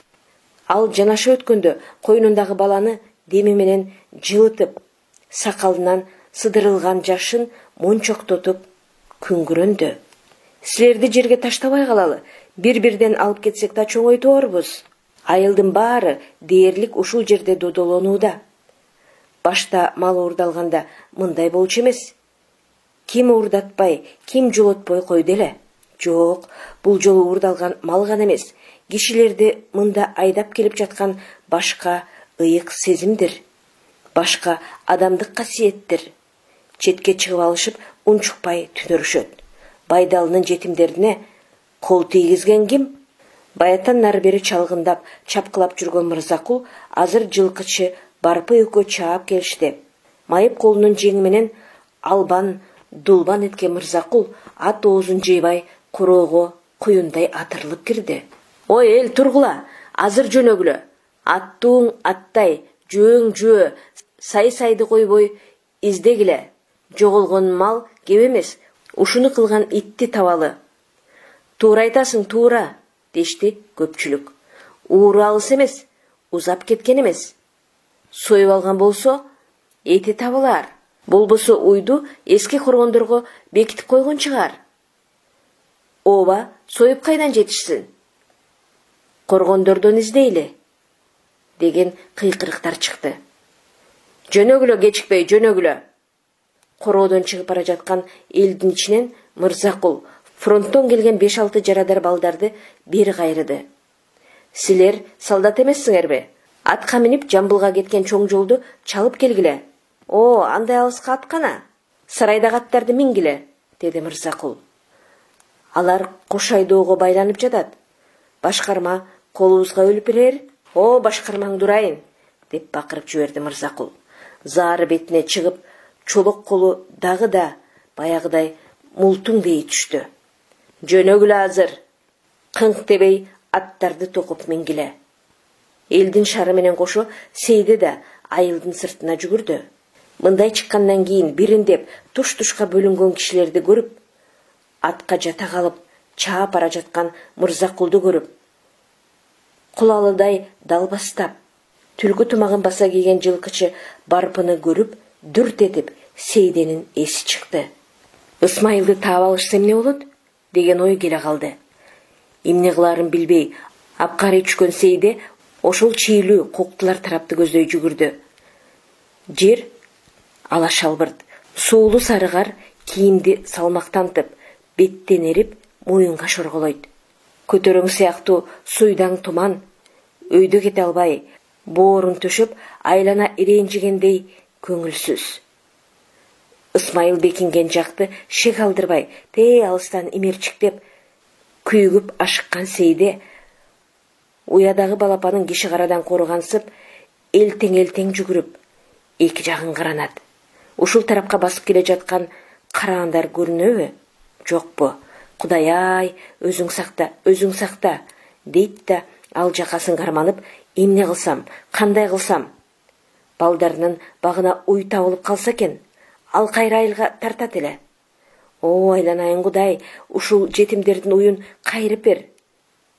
Ал жанаша өткөндө койнундагы баланы деми менен жылытып, сакалынан сыдырылган жашын мончоктотуп күңгүрөндү. Силерди жерге таштабай калалы, бир-бирден алып кетсек да чоңойтуорбуз. Айылдын баары дээрлик ушул жерде додолонууда. Башта мал уурдалганда мындай болчу эмес. Ким уурдатпай, ким жолотпой койду эле. Жок, бул жолу уурдалган мал гана эмес, кишилерди мында айдап келип жаткан башка ыйык сезимдир, башка адамдык касиеттир. Четке чыгып алышып, унчукпай түнөрүшөт. Байдалынын жетимдерине кол тийгизген ким? Баяттан нары бери чалгындап, чапкылап жүргөн Мырзакул азыр жылкычы Барпы экөө чаап келишти. Майып колунун жеңи менен албан, дулбан эткен Мырзакул ат оозун жыйбай короого куюндай атырылып кирди. Ой, эл тургула, азыр жөнөгүлө. Аттууң аттай, жөөң жөө, сай-сайды койбой издегиле. Жоголгон мал кеп эмес, ушуну кылган итти табалы. Туура айтасың, туура, дешти көпчүлүк. Ууру алыс эмес, узап кеткен эмес. Союп алган болсо, эти табылар. Болбосо уйду эски коргондорго бекитип койгон чыгар. Ооба, союп кайдан жетишсин? Коргондордон издейли, деген кыйкырыктар чыкты. Жөнөгүлө, кечикпей, жөнөгүлө. Короодон чыгып бара жаткан элдин ичинен Мырзакул фронттон келген 5-6 жарадар балдарды бери кайрыды. Силер солдат эмессиңерби? Атка минип Жамбылга кеткен чоң жолду чалып келгиле. О, андай алыска аткана. Сарайдагы аттарды мингиле, деди Мырзакул. Алар кош айдоого байланып жатат. Башкарма колубузга өлүп берер. О, башкармаң дурайын, деп бакырып жиберди Мырзакул. Заары бетине чыгып, чолок колу дагы да баягыдай мултуң дей түштү. Жөнөгүлө азыр. Кыңк дебей аттарды токуп мингиле. Элдин шары менен кошо Сейде да айылдын сыртына жүгүрдү. Мындай чыккандан кийин бириндеп туш-тушка бөлүнгөн кишилерди көрүп, атка жата калып чаап бара жаткан Мырзакулду көрүп, кулалыдай далбастап, түлкү тумагын баса кийген жылкычы Барпыны көрүп, дүрт этип Сейденин эси чыкты. Ысмайылды таап алышса эмне болот деген ой келе калды. Эмне кыларын билбей, апкари түшкөн Сейде ошол чийлүү коктулар тарапты көздөй жүгүрдү. Жер алашалбырт, суулуу сарыгар кийимди салмактантып, беттен эрип, моюнга шорголойт. Көтөрөң сыяктуу суйдаң туман, өйдө кете албай, боорун төшөп, айлана иренжигендей көңүлсүз. Ысмайыл бекинген жакты шек алдырбай, алыстан имерчиктеп, күйүгүп ашыккан Сейде уядагы балапанын киши карадан коргансып, элтең жүгүрүп, эки жагын каранат. Ушул тарапка басып келе жаткан караандар көрүнөбү? Жокпу? Кудай-ай, өзүң сакта, дейт да ал жакасын карманып, эмне кылсам, кандай кылсам? Балдарынын багына уй табылып калса экен, ал кайра айылга тартат эле. О, айланайын Кудай, ушул жетимдердин уюн кайрып бер.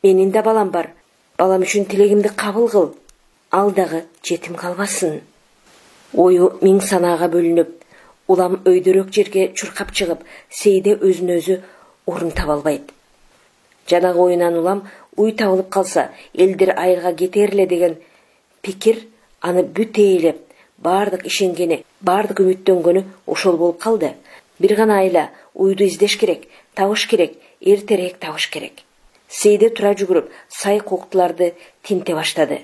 Менин да балам бар. Балам үчүн тилегимди кабыл кыл. Ал дагы жетим калбасын. Ою миң санаага бөлүнүп, улам өйдөрөк жерге чуркап чыгып, Сейде өзүн өзү орун таба албайт. Жанагы оюнан улам уй табылып калса, элдер айылга кетер эле деген пикир аны бүт ээлеп, бардык ишенгени, бардык үмүттөнгөнү ошол болуп калды. Бир гана айла уйду издеш керек, табыш керек, эртерээк табыш керек. Сейде тура жүгүрүп, сай коктуларды тинте баштады.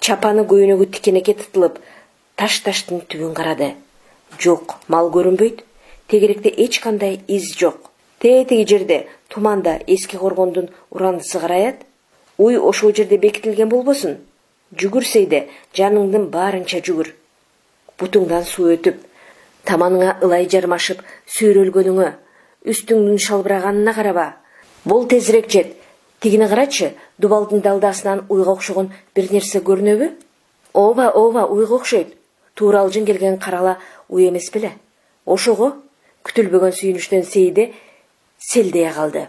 Чапаны көйнөгү тикенекке тытылып, таш-таштын түбүн карады. Жок, мал көрүнбөйт. Тегеректе эч кандай из жок. Тетиги жерде, туманда эски коргондун урандысы караят. Уй ошол жерде бекитилген болбосун. Жүгүр Сейде, жаныңдын баарынча жүгүр. Бутуңдан суу өтүп, Таманыңа ылай жармашып сүйрөлгөнүңө, үстүңдүн шалбыраганына караба. Бул тезирээк жет. Тигине карачы, дубалдын далдасынан уйга окшогон бир нерсе көрүнөбү? Ооба, уйга окшойт. Туура алжын келген карала уй эмес беле? Ошого күтүлбөгөн сүйүнүчтөн Сейде селдей калды.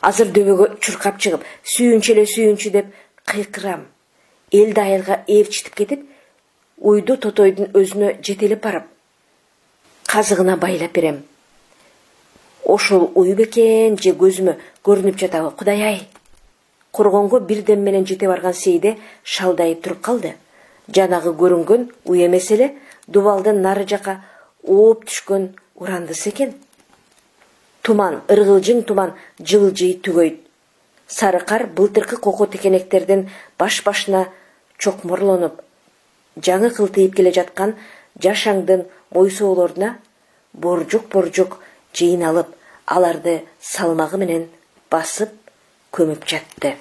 Азыр дөбөгө чуркап чыгып, сүйүнчү деп кыйкырам. Элди айылга ээрчитип кетип, уйду Тотойдун өзүнө жетелеп барып, казыгына байлап берем. Ошол уй бекен же көзүмө көрүнүп жатабы, Кудай-ай. Коргонго бир дем менен жете барган Сейде шалдайып туруп калды. Жанагы көрүнгөн уй эмес эле, дубалдын нары жака ооп түшкөн урандысы экен. Туман, ыргылжың туман жылжый түгөйт. Сары кар былтыркы коко текенектердин баш-башына чокморлонуп, жаңы кылтыйып келе жаткан жашаңдын мойсоолоруна боржук жыйналып, аларды салмагы менен басып көмүп жатты.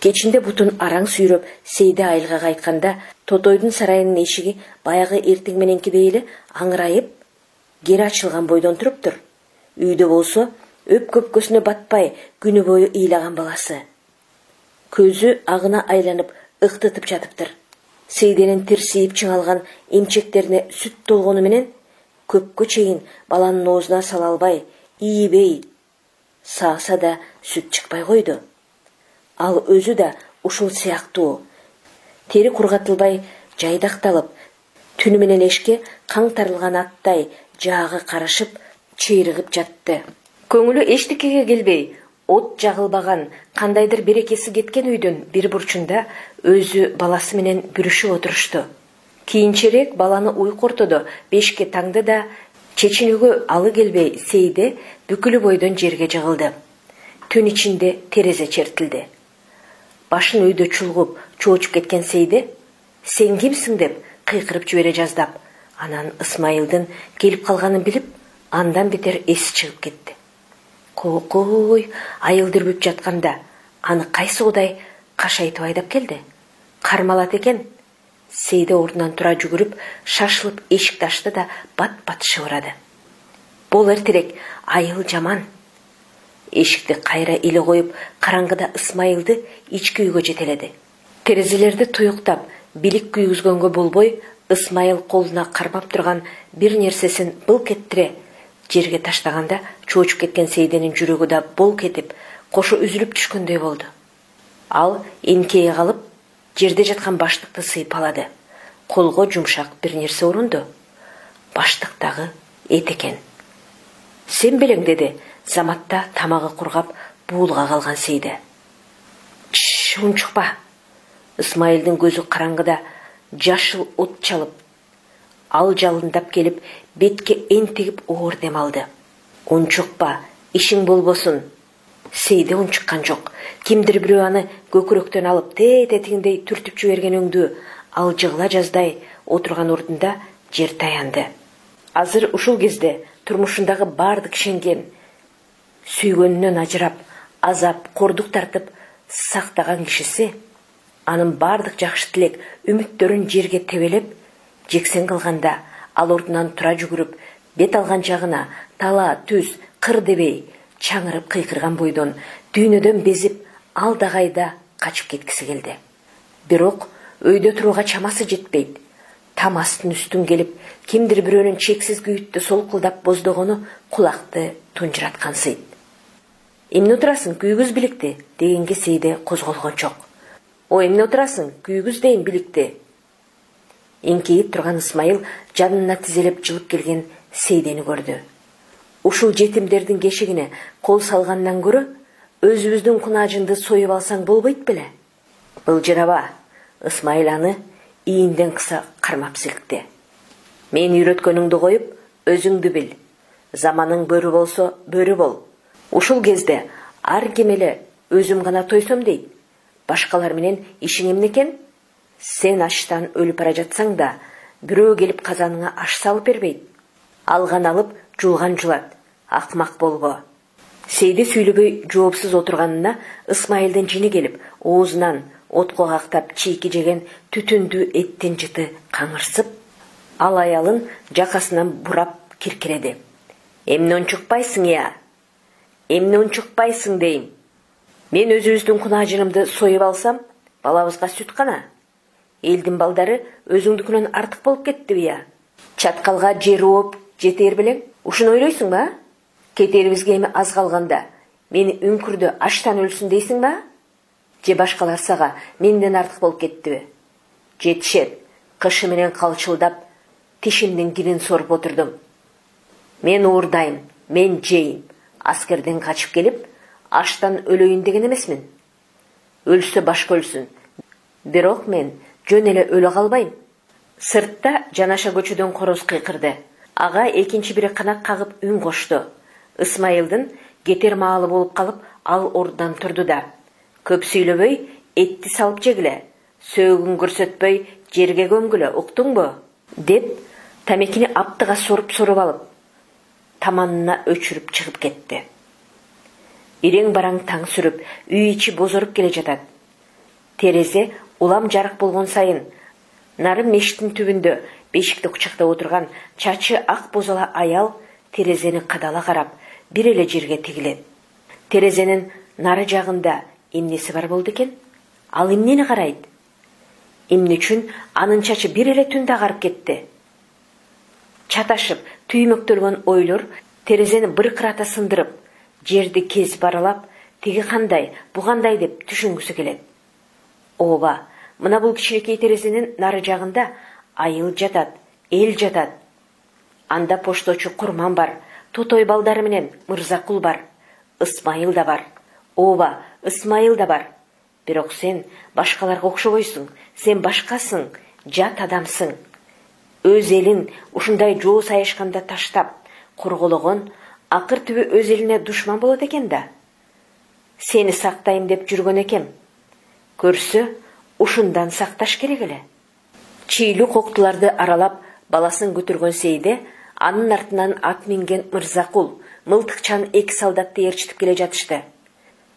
Кечинде бутун араң сүйрөп Сейде айылга кайтканда, Тотойдун сарайынын эшиги баягы эртең мененкидей эле аңырайып, кери ачылган бойдон туруптур. Үйдө болсо, өп көпкөсүнө батпай күнү бою ыйлаган баласы. Көзү агына айланып ыктытып жатыптыр. Сейденин тирсиип чыңалган эмчектерине сүт толгону менен көпкө чейин баланын оозуна сала албай, ийбей сааса да сүт чыкпай койду. Ал өзү да ушул сыяктуу. Тери кургатылбай жайдакталып, түнү менен эшке каңтарылган аттай жаагы карышып, чыйрыгып жатты. Көңүлү эчтекеге келбей, от жагылбаган, кандайдыр берекеси кеткен үйдүн бир бурчунда өзү баласы менен бүрүшүп отурушту. Кийинчерээк баланы уйку ортодо бешке таңды да, чечинүүгө алы келбей Сейде бүкүлү бойдон жерге жыгылды. Түн ичинде терезе чертилди. Башын өйдө чулгуп, чоочуп кеткен Сейде, "Сен кимсиң?" деп кыйкырып жибере жаздап, анан Ысмайылдын келип калганын билип, андан бетер эси чыгып кетти. Кокой, айыл дүрбүп жатканда, аны кайсы Кудай кашайтып айдап келди? Кармалат экен. Сейде ордунан тура жүгүрүп, шашылып эшикти ачты да бат-бат шыбырады. Бул эртерээк, айыл жаман. Эшикти кайра иле коюп, караңгыда Ысмайылды ички үйгө жетеледи. Терезелерди туюктап, билик күйгүзгөнгө болбой, Ысмайыл колуна кармап турган бир нерсесин былк эттире жерге таштаганда, чоочуп кеткен Сейденин жүрөгү да болк этип, кошу үзүлүп түшкөндөй болду. Ал эңкейе калып, жерде жаткан баштыкты сыйпалады. Колго жумшак бир нерсе урунду. Баштыктагы эт экен. "Сен белең?" деди, заматта тамагы кургап, буулга калган Сейде. "Унчукпа." Ысмайылдын көзү караңгыда жашыл от чалып, ал жалындап келип, бетке энтигип оор дем алды. "Унчукпа, ишиң болбосун." Сейде унчуккан жок. Кимдир бирөө аны көкүрөктөн алып, тетигиндей түртүп жиберген өңдүү, ал жыгыла жаздай отурган ордунда жер таянды. Азыр ушул кезде турмушундагы бардык шенген, сүйгөнүнөн ажырап, азап, кордук тартып сактаган кишиси, анын бардык жакшы тилек, үмүттөрүн жерге тебелеп, жексен кылганда, ал ордунан тура жүгүрүп, бет алган жагына тала, түз, кыр дебей, чаңырып кыйкырган бойдон, дүйнөдөн безип, алдагайда качып кеткиси келди. Бирок өйдө турууга чамасы жетпейт. Тамастын үстүн келип, кимдир бирөөнүн чексиз күйүттү солкулдап боздогону кулакты тунжураткансыйт. "Эмне отурасың, күйгүз биликти?" дегенге Сейде козголгон жок. "О, эмне отурасың, күйгүз дейин биликти." Эңкейип турган Ысмайыл жанына тизелеп жылып келген Сейдени көрдү. Ушул жетимдердин кешигине кол салгандан көрө, өзүбүздүн кунаажынды союп алсаң болбойт беле? Былжыраба. Ысмайыл аны ийинден кыса кармап силкти. "Мен үйрөткөнүңдү коюп, өзүңдү бил. Заманың бөрү болсо, бөрү бол. Ушул кезде ар ким эле өзүм гана тойсом дейт. Башкалар менен ишиң эмне экен? Сен аштан өлүп бара жатсаң да, бирөө келип казаныңа аш салып бербейт. Алган алып, жулган жулат. Акмак болбо." Сейде сүйлөбөй жоопсуз отурганына Ысмайылдын жини келип, оозунан отко кактап чийки жеген түтүндүү эттин жыты каңырсып, Ал аялын жакасынан бурап киркиреди. Эмне унчукпайсың я? Эмне унчукпайсың дейм. Мен өзүбүздүн кунажырымды союп алсам, балабызга сүт кана. Элдин балдары өзүңдүкүнөн артык болуп кеттиби я? Чаткалга жер ооп жетер белең? Ушуну ойлойсуң ба? Кетерибизге эми аз калганда мени үңкүрдө аштан өлсүн дейсиң ба? Же башкалар сага менден артык болуп кеттиби? Жетишет. Кышы менен калчылдап, тишимдин кирин соруп отурдум. Мен уурдайм, мен жейм. Аскерден качып келип, аштан өлөйүн деген эмесмин. Өлсө башка өлсүн. Бирок мен жөн эле өлө калбайм. Сыртта жанаша көчөдөн короз кыйкырды. Ага экинчи бири канак кагып үн кошту. Ысмайылдын кетер маалы болуп калып, ал ордунан турду да. Көп сүйлөбөй, этти салып жегиле. Сөөгүн көрсөтпөй, жерге көмгүлө, уктуңбу? Деп, тамекини аптыга соруп алып, таманына өчүрүп чыгып кетти. Ирең бараң таң сүрүп, үй ичи бозоруп келе жатат. Терезе улам жарык болгон сайын, нары мештин түбүндө бешикти кучактап отурган чачы ак бозала аял терезени кадала карап, бир эле жерге тигилет. Терезенин нары жагында эмнеси бар болду экен? Ал эмнени карайт? Эмне үчүн анын чачы бир эле түндө агарып кетти? Чаташып, түймөктөлгөн ойлор терезени быркырата сындырып, жерди кезип аралап, тиги кандай, бу кандай деп түшүнгүсү келет. Ооба, мына бул кичинекей терезенин нары жагында айыл жатат, эл жатат. Анда пошточу Курман бар, Тотой балдары менен Мырзакул бар, Ысмайыл да бар. Ооба, Ысмайыл да бар. Бирок сен башкаларга окшобойсуң, сен башкасың, жат адамсың. Өз элин ушундай жоо сайышканда таштап, коргологон, акыр түбү өз элине душман болот экен да. Сени сактайм деп жүргөн экем. Көрсө, ушундан сакташ керек эле. Чийлүү коктуларды аралап, баласын көтөргөн Сейде, анын артынан ат минген Мырзакул, мылтыкчан эки солдатты ээрчитип келе жатышты.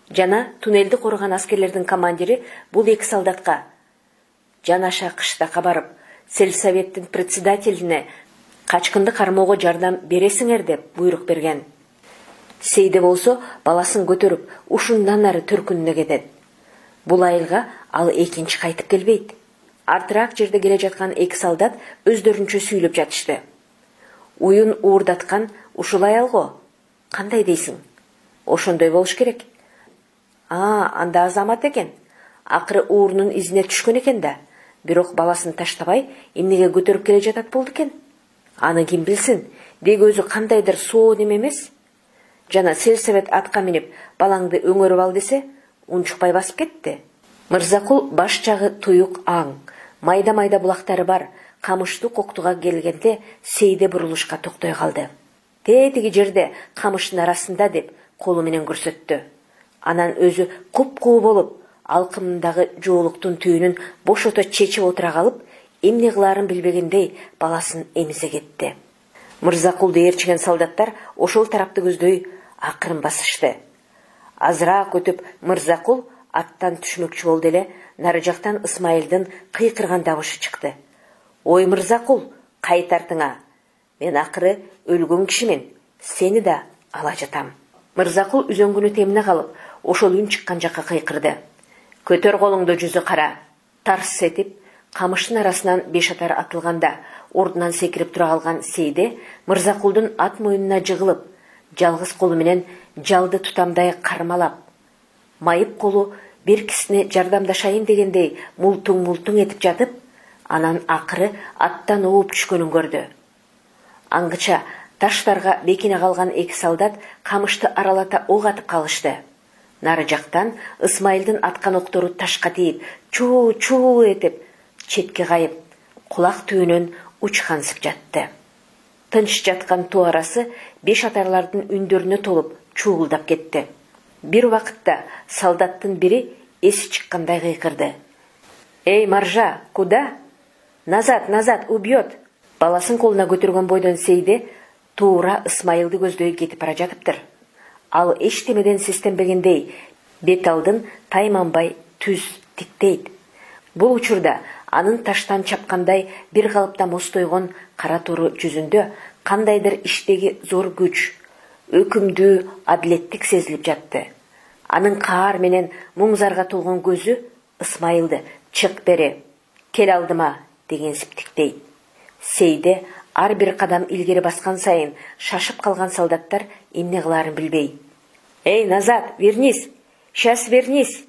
Жана туннелди корган аскерлердин командири бул эки солдатка жанаша кыштакка барып, сельсоветтин председателине качкынды кармоого жардам бересиңер деп буйрук берген. Сейде болсо баласын көтөрүп, ушундан ары төркүнүнө кетет. Бул айылга ал экинчи кайтып келбейт. Артыраак жерде келе жаткан эки солдат өздөрүнчө сүйлөп жатышты. Уюн уурдаткан ушул аял го. Кандай дейсиң? Ошондой болуш керек. Анда азамат экен. Акыры уурунун изине түшкөн экен да. Бирок баласын таштабай, эмнеге көтөрүп келе жатат болду экен? Аны ким билсин? Деги өзү кандайдыр соо неме эмес? Жана сельсовет атка минип, балаңды өңөрүп ал десе, унчукпай басып кетти. Мырзакул баш жагы туюк аң, майда-майда булактары бар, камыштуу коктуга келгенде Сейде бурулушка токтой калды. Тетиги жерде камыштын арасында деп колу менен көрсөттү. Анан өзү куп-куу болуп, алкымындагы жоолуктун түйүнүн бошото чечип отура калып, эмне кылаарын билбегендей баласын эмизе кетти. Мырзакулду ээрчиген солдаттар ошол тарапты көздөй акырын басышты. Азыраак өтүп Мырзакул аттан түшмөкчү болду эле, нары жактан Ысмайылдын кыйкырган дабышы чыкты. Ой Мырзакул, кайт артыңа. Мен акыры өлгөн кишимен, сени да ала жатам. Мырзакул үзөңгүнү темине калып, ошол үн чыккан жакка кыйкырды. Көтөр колуңду, жүзү кара. Тарс этип, камыштын арасынан бешатар атылганда, ордунан секирип тура калган Сейде Мырзакулдун ат мойнуна жыгылып, жалгыз колу менен жалды тутамдай кармалап, майып колу бир кисине жардамдашайын дегендей мултуң этип жатып, анан акыры аттан ооп түшкөнүн көрдү. Аңгыча таштарга бекине калган эки солдат камышты аралата ок атып калышты. Нары жактан Ысмайылдын аткан октору ташка тийип, чуу этип, четке кайып, кулак түбүнөн учкансып жатты. Тынч жаткан тоо арасы бешатарлардын үндөрүнө толуп чуулдап кетти. Бир убакытта солдаттын бири эси чыккандай кыйкырды. Эй, Маржа, куда? Назад, убьет. Баласын колуна көтөргөн бойдон Сейде туура Ысмайылды көздөй кетип бара жатыптыр. Ал эчтемеден сестенбегендей, бет алдын тайманбай түз тиктейт. Бул учурда анын таштан чапкандай бир калыпта мостойгон кара туру жүзүндө кандайдыр иштеги зор күч, өкүмдүү адилеттик сезилип жатты. Анын каар менен муңзарга толгон көзү Ысмайылды «Чык бери, кел алдыма» деген сиптиктейт. Сейде ар бир кадам илгери баскан сайын шашып калган солдаттар эмне кылаарын билбей: «Эй, назад, вернись! Сейчас вернись!»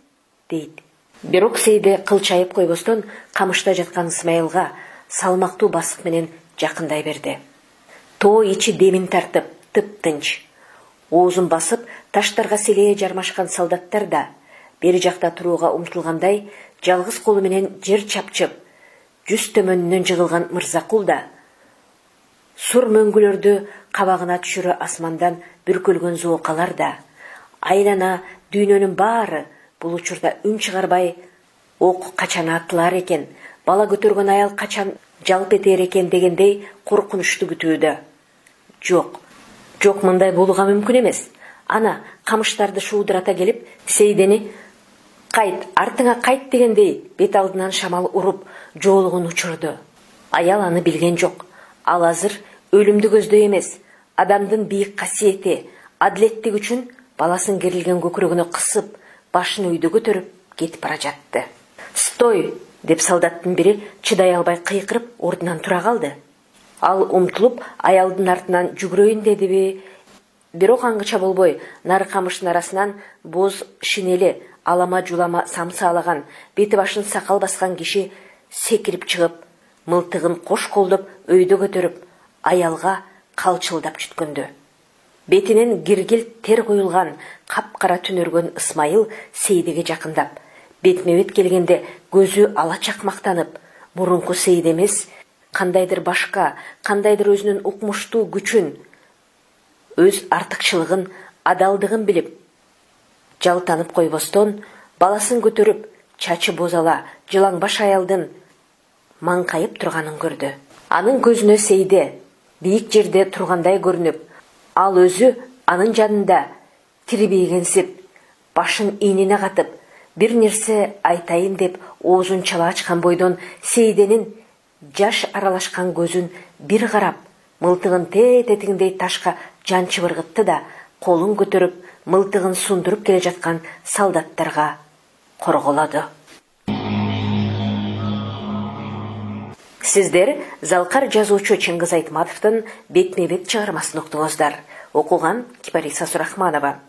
дейт. Бирок Сейде кылчайып койбостон камышта жаткан Ысмайылга салмактуу басык менен жакындай берди. Тоо ичи демин тартып, тып-тынч. Оозун басып, таштарга селее жармашкан солдаттар да бери жакта турууга умтулгандай жалгыз колу менен жер чапчып, жүз төмөнүнөн жыгылган Мырзакул да сур мөңгүлөрдү кабагына түшүрө асмандан бүркөлгөн зоокалар да айлана дүйнөнүн баары бул учурда үн чыгарбай ок качан атылар экен, бала көтөргөн аял качан жалп этер экен дегендей коркунучтуу күтүүдө. Жок, мындай болууга мүмкүн эмес. Ана камыштарды шуудурата келип, Сейдени «Кайт, артыңа кайт» дегендей бет алдынан шамал уруп, жоолугун учурду. Аял аны билген жок. Ал азыр өлүмдү көздөй эмес, адамдын бийик касиети, адилеттик үчүн баласын керилген көкүрөгүнө кысып, башын өйдө көтөрүп кетип бара жатты. «Стой!» деп солдаттын бири чыдай албай кыйкырып ордунан тура калды. Ал умтулуп аялдын артынан жүгүрөйүн дедиби, бирок аңгыча болбой нары камыштын арасынан боз шинели, алама жулама самсаалаган, бети башын сакал баскан киши секирип чыгып, мылтыгын кош колдоп өйдө көтөрүп, аялга калчылдап жүткөндө. Бетинен гиргил тер коюлган, капкара түнөргөн Ысмайыл Сейдеге жакындап, бетме-бет келгенде көзү ала чакмактанып, мурунку Сейде эмес, кандайдыр башка, кандайдыр өзүнүн укмуштуу күчүн, өз артыкчылыгын, адалдыгын билип, жалтанып койбостон, баласын көтөрүп, чачы бозала, жылаң баш аялдын маңкайып турганын көрдү. Анын көзүнө Сейде бийик жерде тургандай көрүнүп, ал өзү анын жанында тирибейгенсип, башын ийнине катып, бир нерсе айтайын деп оозун чала ачкан бойдон Сейденин жаш аралашкан көзүн бир карап, мылтыгын тетигиндей ташка жан чыбыргытты да, колун көтөрүп, мылтыгын сундуруп келе жаткан солдаттарга корголоду. Сиздер Залкар жазуучу Чыңгыз Айтматовдун бетме-бет чыгармасын уктуңуздар. Окуган Кипариса Сурахманова.